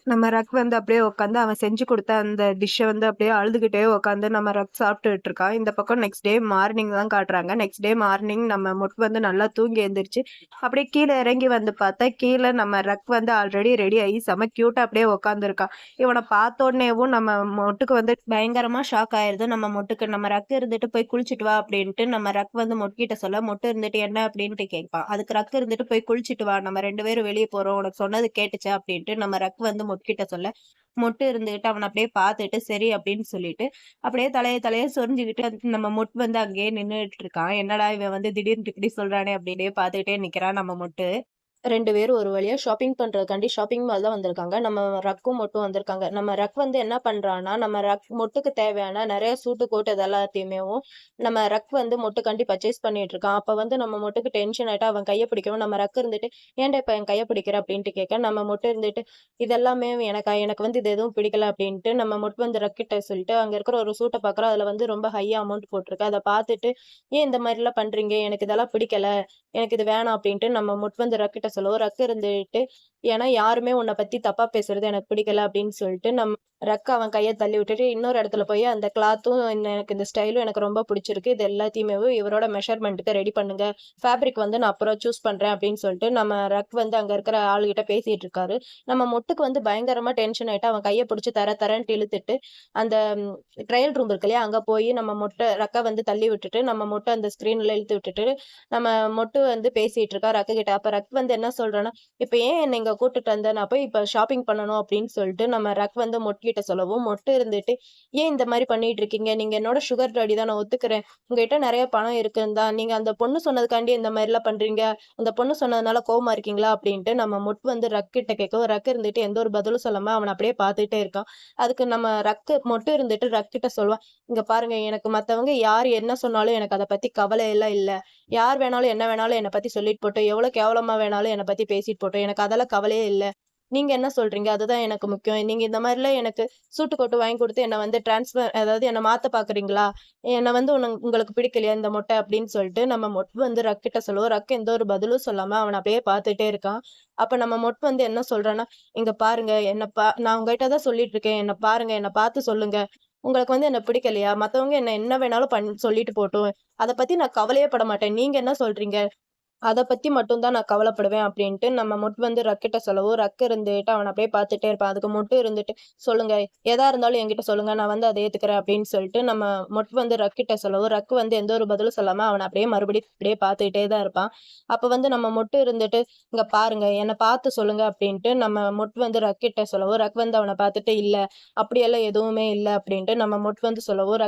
நம்ம ரக் வந்து அப்படியே உட்காந்து அவன் செஞ்சு கொடுத்த அந்த டிஷ்ஷை வந்து அப்படியே அழுதுகிட்டே உட்காந்து நம்ம ரக் சாப்பிட்டுட்டு இருக்கான். இந்த பக்கம் நெக்ஸ்ட் டே மார்னிங் தான் காட்டுறாங்க. நெக்ஸ்ட் டே மார்னிங் நம்ம மொட்டு வந்து நல்லா தூங்கி எழுந்திரிச்சு அப்படியே கீழே இறங்கி வந்து பார்த்தா கீழே நம்ம ரக் வந்து ஆல்ரெடி ரெடி ஆகி செம கியூட்டா அப்படியே உட்காந்துருக்கான். இவனை பார்த்த உடனேவும் நம்ம மொட்டுக்கு வந்து பயங்கரமா ஷாக் ஆயிருது. நம்ம மொட்டுக்கு நம்ம ரக் இருந்துட்டு போய் குளிச்சுட்டு வா அப்படின்ட்டு நம்ம ரக் வந்து மொட்டுக்கிட்ட சொல்ல, மொட்டு இருந்துட்டு என்ன அப்படின்ட்டு கேட்பான். அதுக்கு ரக் இருந்துட்டு போய் குளிச்சுட்டு வா, நம்ம 2 பேரும் வெளிய போறோம். உனக்கு சொன்னது கேட்டுச்சா அப்படின்ட்டு நம்ம ரக் வந்து மொட்டுக்கிட்ட சொல்ல, மொட்டு இருந்துகிட்டு அவன அப்படியே பார்த்துட்டு சரி அப்படின்னு சொல்லிட்டு, அப்படியே தலைய சொரிஞ்சுகிட்டு நம்ம மொட்டு வந்து அங்கேயே நின்னுட்டு இருக்கான். என்னடா இவன் வந்து திடீர்னு இப்படி சொல்றானே அப்படின்னே பார்த்துக்கிட்டே நிக்கிறான் நம்ம மொட்டு. 2 பேரும் ஒரு வழியா ஷாப்பிங் பண்றதுக்காண்டி ஷாப்பிங் மால் தான் வந்திருக்காங்க. நம்ம ரக்கும் மொட்டும் வந்திருக்காங்க. நம்ம ரக் வந்து என்ன பண்றான்னா, நம்ம மொட்டுக்கு தேவையான நெறைய சூட்டு கோட் இது எல்லாத்தையுமேவும் நம்ம ரக் வந்து மொட்டுக்காண்டி பர்ச்சேஸ் பண்ணிட்டு இருக்கான். அப்ப வந்து நம்ம மொட்டுக்கு டென்ஷன் ஆயிட்டு அவன் கைய பிடிக்கவும், நம்ம ரக் இருந்துட்டு, "ஏன்டா இப்ப என் கைய பிடிக்கிற?" அப்படின்ட்டு கேட்க, நம்ம மொட்டு இருந்துட்டு, "இதெல்லாமே எனக்கு வந்து இது எதுவும் பிடிக்கல" அப்படின்ட்டு நம்ம மொட்டு வந்து ரக் கிட்ட சொல்லிட்டு, அங்க இருக்கிற ஒரு சூட்ட பார்க்குறோம். அதுல வந்து ரொம்ப ஹை அமௌண்ட் போட்டிருக்கு. அத பார்த்துட்டு, "ஏன் இந்த மாரிலாம் பண்றீங்க? எனக்கு இதெல்லாம் பிடிக்கல." எனக்கு இது வேணாம் அப்டின்ட்டு நம்ம முட்வந்து ரக்கிட்ட சொல்லவும், ரக் இருந்துட்டு, ஏன்னா யாருமே உன்ன பத்தி தப்பா பேசுறது எனக்கு பிடிக்கல அப்டின்னு சொல்லிட்டு, ரக் அவன் கைய தள்ளி விட்டுட்டு, இன்னொரு இடத்துல போய் அந்த கிளாத்தும் எனக்கு இந்த ஸ்டைலும் எனக்கு ரொம்ப பிடிச்சிருக்கு. இது எல்லாத்தையுமே இவரோட மெஷர்மென்ட்க்கு ரெடி பண்ணுங்க. ஃபேப்ரிக் வந்து நான் அப்புறம் சூஸ் பண்றேன் அப்டின்னு சொல்லிட்டு, நம்ம ரக் வந்து அங்க இருக்கிற ஆளுகிட்ட பேசிட்டு இருக்காரு. நம்ம மொட்டுக்கு வந்து பயங்கரமா டென்ஷன் ஆயிட்டு, அவன் கைய பிடிச்சு தர தரன்ட்டு இழுத்துட்டு, அந்த ட்ரையல் ரூம் இருக்கு இல்லையா? அங்க போய் நம்ம ரக்க வந்து தள்ளி விட்டுட்டு, நம்ம மொட்ட அந்த ஸ்க்ரீன்ல இழுத்து விட்டுட்டு, நம்ம மொட்டு வந்து பேசிட்டு இருக்கா ரக்கு கிட்ட. அப்ப ரக் வந்து என்ன சொல்றான்னா, "இப்ப ஏன் என்ன இங்க கூட்டிட்டு வந்த? நான் போய் இப்ப ஷாப்பிங் பண்ணணும்." அப்படின்னு சொல்லிட்டு நம்ம ரக் வந்து மொட்டு கிட்ட சொல்லவும், மொட்டு இருந்துட்டு, "ஏன் இந்த மாரி பண்ணிட்டு இருக்கீங்க? நீங்க என்னோட சுகர் டாடி தான் நான் ஒத்துக்கிறேன். உங்ககிட்ட நெறைய பணம் இருக்குன்னு தான். நீங்க அந்த பொண்ணு சொன்னதுக்காண்டி இந்த மாரிலாம் பண்றீங்க. அந்த பொண்ணு சொன்னதுனால கோவமா இருக்கீங்களா?" அப்படின்ட்டு நம்ம மொட்டு வந்து ரக் கிட்ட கேட்கவும், ரக் இருந்துட்டு எந்த ஒரு பதிலும் சொல்லாம அவன அப்படியே பார்த்துட்டே இருக்கான். அதுக்கு நம்ம மொட்டு இருந்துட்டு ரக் கிட்ட சொல்லுவான், "இங்க பாருங்க எனக்கு மத்தவங்க யார் என்ன சொன்னாலும் எனக்கு அத பத்தி கவலை எல்லாம் இல்ல. யார் வேணாலும், என்ன வேணாலும் என்ன பத்தி சொல்லிட்டு போட்டும். எவ்வளோ கேவலமா வேணாலும் என்ன பத்தி பேசிட்டு போட்டும். எனக்கு அதெல்லாம் கவலையே இல்ல. நீங்க என்ன சொல்றீங்க? அதுதான் எனக்கு முக்கியம். நீங்க இந்த மாரிலாம் எனக்கு சூட்டு கோட்டு வாங்கி குடுத்து என்ன வந்து அதாவது என்ன மாத்த பாக்குறீங்களா? என்ன வந்து உங்களுக்கு பிடிக்கலையா இந்த மொட்டை? அப்படின்னு சொல்லிட்டு நம்ம மொட்டு வந்து ரக் கிட்ட சொல்லுவோம். ரக் எந்த ஒரு பதிலும் சொல்லாம அவன அப்படியே பார்த்துட்டே இருக்கான். அப்ப நம்ம மொட்டு வந்து என்ன சொல்றான்னா, "இங்க பாருங்க நான் உங்ககிட்ட தான் சொல்லிட்டு இருக்கேன். என்ன பாருங்க. என்ன பார்த்து சொல்லுங்க. உங்களுக்கு வந்து என்ன பிடிக்கலையா? மத்தவங்க என்ன வேணாலும் சொல்லிட்டு போட்டும். அத பத்தி நான் கவலையே பட மாட்டேன். நீங்க என்ன சொல்றீங்க? அத பத்தி மட்டும் தான் நான் கவலைப்படுவேன் அப்டின்ட்டு நம்ம வந்து ரக்கிட்ட சொல்லவும், ரக் இருந்துட்டு அவன அப்படியே பார்த்துட்டே இருப்பான். அதுக்கு இருந்துட்டு, "சொல்லுங்க. எதா இருந்தாலும் என்கிட்ட சொல்லுங்க. நான் வந்து அத ஏத்துக்கிறேன்" அப்டின்னு சொல்லிட்டு நம்ம வந்து ரக்கிட்ட சொல்லவும், ரக் வந்து எந்த ஒரு பதிலும் சொல்லாம அவன அப்படியே மறுபடியும் இப்படியே பார்த்துக்கிட்டே தான் இருப்பான். அப்ப வந்து நம்ம இருந்துட்டு, "இங்க பாருங்க. என்ன பார்த்து சொல்லுங்க" அப்டின்ட்டு நம்ம வந்து ரக்கிட்ட சொல்லவும், ரக் வந்து அவன பார்த்துட்டு, "இல்ல. அப்படியெல்லாம் எதுவுமே இல்ல" அப்டின்ட்டு நம்ம வந்து சொல்லவும்,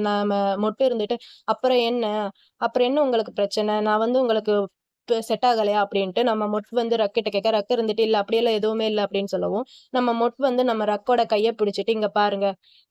நம்ம இருந்துட்டு, அப்புறம் என்ன உங்களுக்கு பிரச்சனை? நான் வந்து உங்களுக்கு செட் ஆகலையா?" அப்படின்ட்டு நம்ம வந்து ரக்கிட்ட கேட்க, ரக் இருந்துட்டு, "இல்ல அப்படியெல்லாம் எதுவுமே இல்ல" அப்படின்னு சொல்லவும், நம்ம வந்து நம்ம ரக்கோட கைய பிடிச்சுட்டு, "இங்க பாருங்க.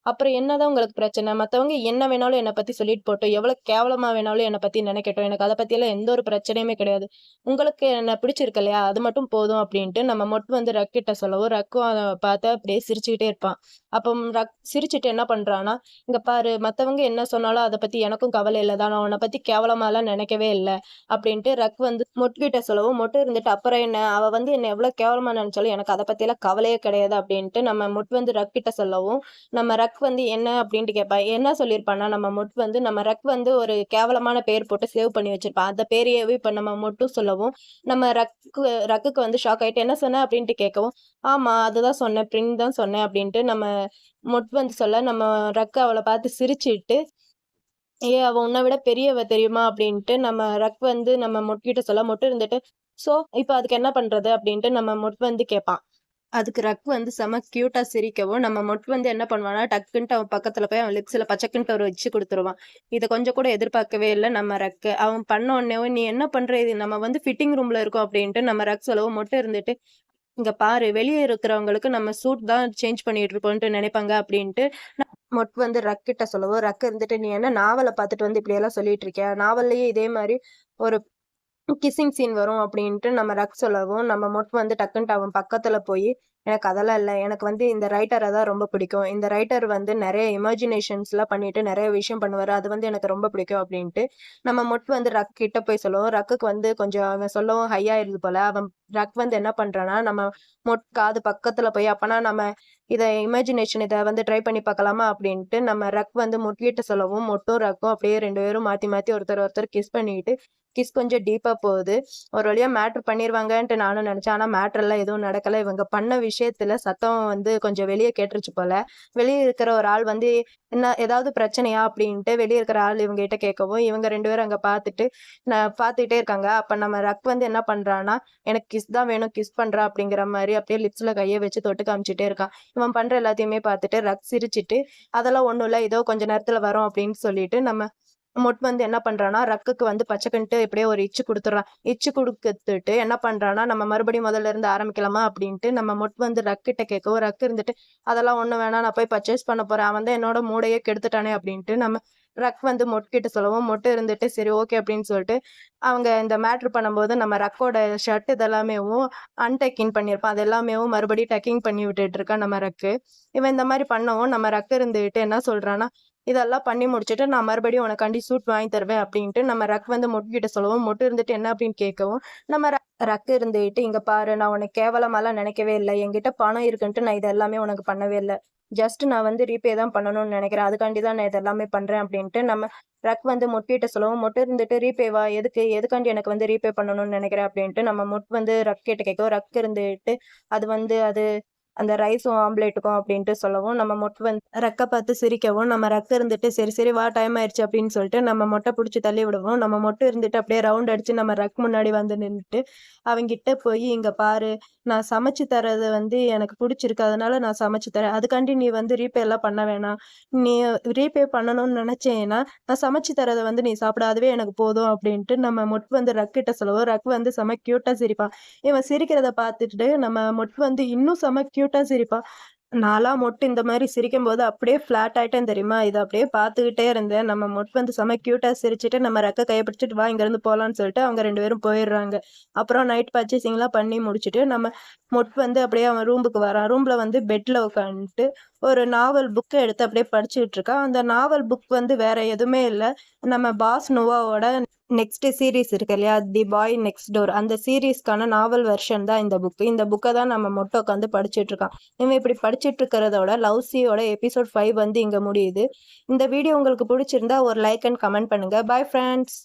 அப்புறம் என்னதான் உங்களுக்கு பிரச்சனை? மத்தவங்க என்ன வேணாலும் என்ன பத்தி சொல்லிட்டு போட்டும். எவ்வளவு கேவலமா வேணாலும் என்ன பத்தி நெனைக்கட்டும். எனக்கு அத பத்தியெல்லாம் எந்த ஒரு பிரச்சனையுமே கிடையாது. உங்களுக்கு என்ன பிடிச்சிருக்கு இல்லையா? அது மட்டும் போதும்" அப்படின்ட்டு நம்ம வந்து ரக்கிட்ட சொல்லவும், ரக்கும் அத பார்த்து அப்படியே சிரிச்சுக்கிட்டே இருப்பான். அப்ப ரக் சிரிச்சுட்டு என்ன பண்றான்னா, "இங்க பாரு மத்தவங்க என்ன சொன்னாலும் அத பத்தி எனக்கும் கவலை இல்ல தான். நான் உன்ன பத்தி கேவலமாலாம் நெனைக்கவே இல்ல." அப்படின்ட்டு ரக் வந்து மொட்டுக்கிட்ட சொல்லவும், மொட்டு இருந்துட்டு, "அப்புறம் என்ன? அவ வந்து என்ன எவ்வளோ கேவலமா நெனச்சாலும் எனக்கு அத பத்திலாம் கவலையே கிடையாது." அப்படின்ட்டு நம்ம வந்து ரக் கிட்ட சொல்லவும், நம்ம ரக் வந்து என்ன அப்படின்ட்டு கேட்பா. என்ன சொல்லியிருப்பான்னா, நம்ம வந்து நம்ம ரக் வந்து ஒரு கேவலமான பேர் போட்டு சேவ் பண்ணி வச்சிருப்பான். அந்த பேரையவே இப்ப நம்ம சொல்லவும், நம்ம ரக்குக்கு வந்து ஷாக் ஆயிட்டு, "என்ன சொன்ன?" அப்படின்ட்டு கேட்கவும், "ஆமா, அதுதான் சொன்னேன். பிரிங் தான் சொன்னேன்." அப்படின்ட்டு நம்ம வந்து சொல்ல, நம்ம ரக் அவள பார்த்து சிரிச்சுட்டு, "ஏய்! அவ உன்ன விட பெரியவ தெரியுமா?" அப்படின்ட்டு நம்ம ரக் வந்து நம்ம கிட்ட சொல்ல, மொட்டு இருந்துட்டு, "சோ, இப்ப அதுக்கு என்ன பண்றது?" அப்படின்ட்டு நம்ம வந்து கேட்பான். அதுக்கு ரக் வந்து செம கியூட்டா சிரிக்கவும், நம்ம வந்து என்ன பண்ணுவான்னா, டக்குன்ட்டு அவன் பக்கத்துல போய் அவன் லிப்ஸ்ல பச்சக்குன்ட்டு ஒரு வச்சு குடுத்துருவான். இத கொஞ்சம் கூட எதிர்பார்க்கவே இல்ல நம்ம ரக்கு. அவன் பண்ண உடனேவும், "நீ என்ன பண்ற? இது நம்ம வந்து ஃபிட்டிங் ரூம்ல இருக்கோம்." அப்படின்ட்டு நம்ம ரக் சொல்லவும், மொட்டு இருந்துட்டு, "இங்க பாரு, வெளிய இருக்கிறவங்களுக்கு நம்ம சூட் தான் சேஞ்ச் பண்ணிட்டு இருக்கோன்ட்டு நெனைப்பாங்க." அப்படின்ட்டு வந்து ரக் கிட்ட சொல்லவும், ரக் இருந்துட்டு, "நீ என்ன நாவல பார்த்துட்டு வந்து இப்படியெல்லாம் சொல்லிட்டு இருக்கியா? நாவல்லயே இதே மாரி ஒரு கிஸ்ஸிங் சீன் வரும்." அப்படின்ட்டு நம்ம ரக் சொல்லவும், நம்ம வந்து டக்குன்ட்டு அவன் பக்கத்துல போயி, எனக்கு அதெல்லாம் இல்ல. எனக்கு வந்து இந்த ரைட்டர தான் ரொம்ப பிடிக்கும். இந்த ரைட்டர் வந்து நெறைய இமேஜினேஷன்ஸ்லாம் பண்ணிட்டு நெறைய விஷயம் பண்ணுவாரு. அது வந்து எனக்கு ரொம்ப பிடிக்கும் அப்டின்ட்டு, நம்ம மொட்டு வந்து ரக் கிட்ட போய் சொல்லுவோம். ரக்குக்கு வந்து கொஞ்சம் அவன் சொல்லவும் ஹை ஆயிருது போல. அவன் ரக் வந்து என்ன பண்றான்னா, நம்ம காது பக்கத்துல போய் அப்பனா நம்ம இத வந்து ட்ரை பண்ணி பார்க்கலாமா அப்டின்ட்டு நம்ம ரக் வந்து மொட்கிட்ட சொல்லவும், மொட்டும் ரக்கும் அப்படியே 2 பேரும் மாத்தி மாத்தி ஒருத்தர் கிஸ் பண்ணிக்கிட்டு, கிஸ் கொஞ்சம் டீப்பா போகுது. ஒரு வழியா மேட்ரு பண்ணிருவாங்கன்ட்டு நானும் நெனச்சேன். ஆனா மேட்டர்லாம் எதுவும் நடக்கல. இவங்க பண்ண விஷயத்துல சத்தம் வந்து கொஞ்சம் வெளிய கேட்டுருச்சு போல. வெளிய இருக்கிற ஒரு ஆள் வந்து, "என்ன ஏதாவது பிரச்சனையா?" அப்படின்ட்டு வெளிய இருக்கிற ஆள் இவங்ககிட்ட கேட்கவும், இவங்க 2 பேரும் அங்க பாத்துக்கிட்டே இருக்காங்க. அப்ப நம்ம ரக் வந்து என்ன பண்றான்னா, "எனக்கு கிஸ் தான் வேணும், கிஸ் பண்றா" அப்படிங்கிற மாரி அப்படியே லிப்ஸ்ல கைய வச்சு தொட்டு காமிச்சுட்டே இருக்கான். இவன் பண்ற எல்லாத்தையுமே பாத்துட்டு ரக் சிரிச்சுட்டு, "அதெல்லாம் ஒண்ணும் இல்ல. ஏதோ கொஞ்ச நேரத்துல வரும்" அப்படின்னு சொல்லிட்டு நம்ம வந்து என்ன பண்றான்னா, ரக்குக்கு வந்து பச்சக்குன்ட்டு எப்படியோ ஒரு இச்சு குடுத்துடுறான். இச்சு குடுத்துட்டு என்ன பண்றான்னா, நம்ம மறுபடியும் முதல்ல இருந்து ஆரம்பிக்கலாமா அப்படின்ட்டு நம்ம வந்து ரக்கிட்ட கேட்கவும், ரக் இருந்துட்டு, "அதெல்லாம் ஒண்ணும் வேணாம். நான் போய் பர்ச்சேஸ் பண்ண போறேன். அவன் தான் என்னோட மூடையே கெடுத்துட்டானே" அப்படின்ட்டு நம்ம ரக் வந்து கிட்ட சொல்லவும், மொட்டு இருந்துட்டு, "சரி ஓகே" அப்படின்னு சொல்லிட்டு, அவங்க இந்த மேட்ரு பண்ணும்போது நம்ம ரக்கோட ஷர்ட் இதெல்லாமேவும் அன்டக்கிங் பண்ணியிருப்பான். அது எல்லாமேவும் மறுபடியும் டக்கிங் பண்ணி விட்டுட்டு இருக்கான் நம்ம ரக்கு. இவன் இந்த மாரி பண்ணவும், நம்ம ரக் இருந்துகிட்டு என்ன சொல்றான்னா, இதெல்லாம் பண்ணி முடிச்சுட்டு, நான் மறுபடியும் உனக்காண்டி சூட் வாங்கி தருவேன் அப்டின்ட்டு நம்ம ரக் வந்து மொட்டுக்கிட்ட சொல்லவும், மொட்டு இருந்துட்டு என்ன அப்டின்னு கேட்கவும், நம்ம ரக் இருந்துகிட்டு, "இங்க பாரு நான் உன்ன கேவலமாலாம் நெனைக்கவே இல்ல. என்கிட்ட பணம் இருக்குன்ட்டு நான் இது எல்லாமே உனக்கு பண்ணவே இல்ல. ஜஸ்ட் நான் வந்து ரீபே தான் பண்ணணும்னு நெனைக்கிறேன். அதுக்காண்டி தான் நான் இது எல்லாமே பண்றேன்" அப்டின்ட்டு நம்ம ரக் வந்து மொட்டுக்கிட்ட சொல்லவும், மொட்டு இருந்துட்டு "ரீபேவா? எதுக்கு? எதுக்காண்டி எனக்கு வந்து ரீபே பண்ணணும்னு நெனைக்கிற?" அப்டின்ட்டு நம்ம வந்து ரக் கிட்ட கேட்கவும், ரக் இருந்துட்டு, அது அந்த ரைஸும் ஆம்லேட்டுக்கும் அப்டின்ட்டு சொல்லவும், நம்ம ரெக்க பார்த்து சிரிக்கவும், நம்ம ரெக்க இருந்துட்டு, "சரி, சரி வா டைம் ஆயிருச்சு" அப்படின்னு சொல்லிட்டு நம்ம மொட்ட புடிச்சு தள்ளி விடவும், நம்ம மொட்டு இருந்துட்டு அப்படியே ரவுண்ட் அடிச்சு நம்ம ரெக் முன்னாடி வந்து நின்னுட்டு, அவன்கிட்ட போயி, "இங்க பாரு, நான் சமைச்சு தர்றது வந்து எனக்கு புடிச்சிருக்கு. அதனால நான் சமைச்சு தரேன். அதுக்காண்டி நீ வந்து ரீபேலாம் பண்ண வேணாம். நீ ரீபே பண்ணணும்னு நெனச்சேன்னா, நான் சமைச்சு தர்றத வந்து நீ சாப்பிடு. அதுவே எனக்கு போதும்" அப்படின்ட்டு நம்ம வந்து ரெக் கிட்ட சொல்லவும், ரெக் வந்து செம கியூட்டா சிரிப்பான். இவன் சிரிக்கிறத பார்த்துட்டு நம்ம வந்து இன்னும் செம கியூட்டா சிரிப்பான். நான்லாம் இந்த மாரி சிரிக்கும்போது அப்படியே ஃப்ளாட் ஆயிட்டேன் தெரியுமா? இத அப்படியே பார்த்துக்கிட்டே இருந்தேன். நம்ம வந்து செம கியூட்டா சிரிச்சுட்டு, நம்ம ரெக்க கைய பிடிச்சுட்டு, "வா இங்கருந்து போலான்னு" சொல்லிட்டு அவங்க 2 பேரும் போயிடுறாங்க. அப்புறம் நைட் பர்ச்சேசிங்லாம் பண்ணி முடிச்சுட்டு, நம்ம வந்து அப்படியே அவன் ரூமுக்கு வரான். ரூம்ல வந்து பெட்ல உட்காந்துட்டு, ஒரு நாவல் புக்க எடுத்து அப்படியே படிச்சுட்டு இருக்கான். அந்த நாவல் புக் வந்து வேற எதுவுமே இல்ல. நம்ம பாஸ் நோவாவோட நெக்ஸ்ட் சீரிஸ் இருக்கு இல்லையா? தி பாய் நெக்ஸ்ட் டோர். அந்த சீரிஸ்க்கான நாவல் வெர்ஷன் தான் இந்த புக். இந்த புக்க தான் நம்ம உட்காந்து படிச்சுட்டு இருக்கான். இவன் இப்படி படிச்சுட்டு இருக்கிறதோட லவ்ஸியோட எபிசோட் 5 வந்து இங்க முடியுது. இந்த வீடியோ உங்களுக்கு பிடிச்சிருந்தா ஒரு லைக் அண்ட் கமெண்ட் பண்ணுங்க. பாய் ஃபிரெண்ட்ஸ்.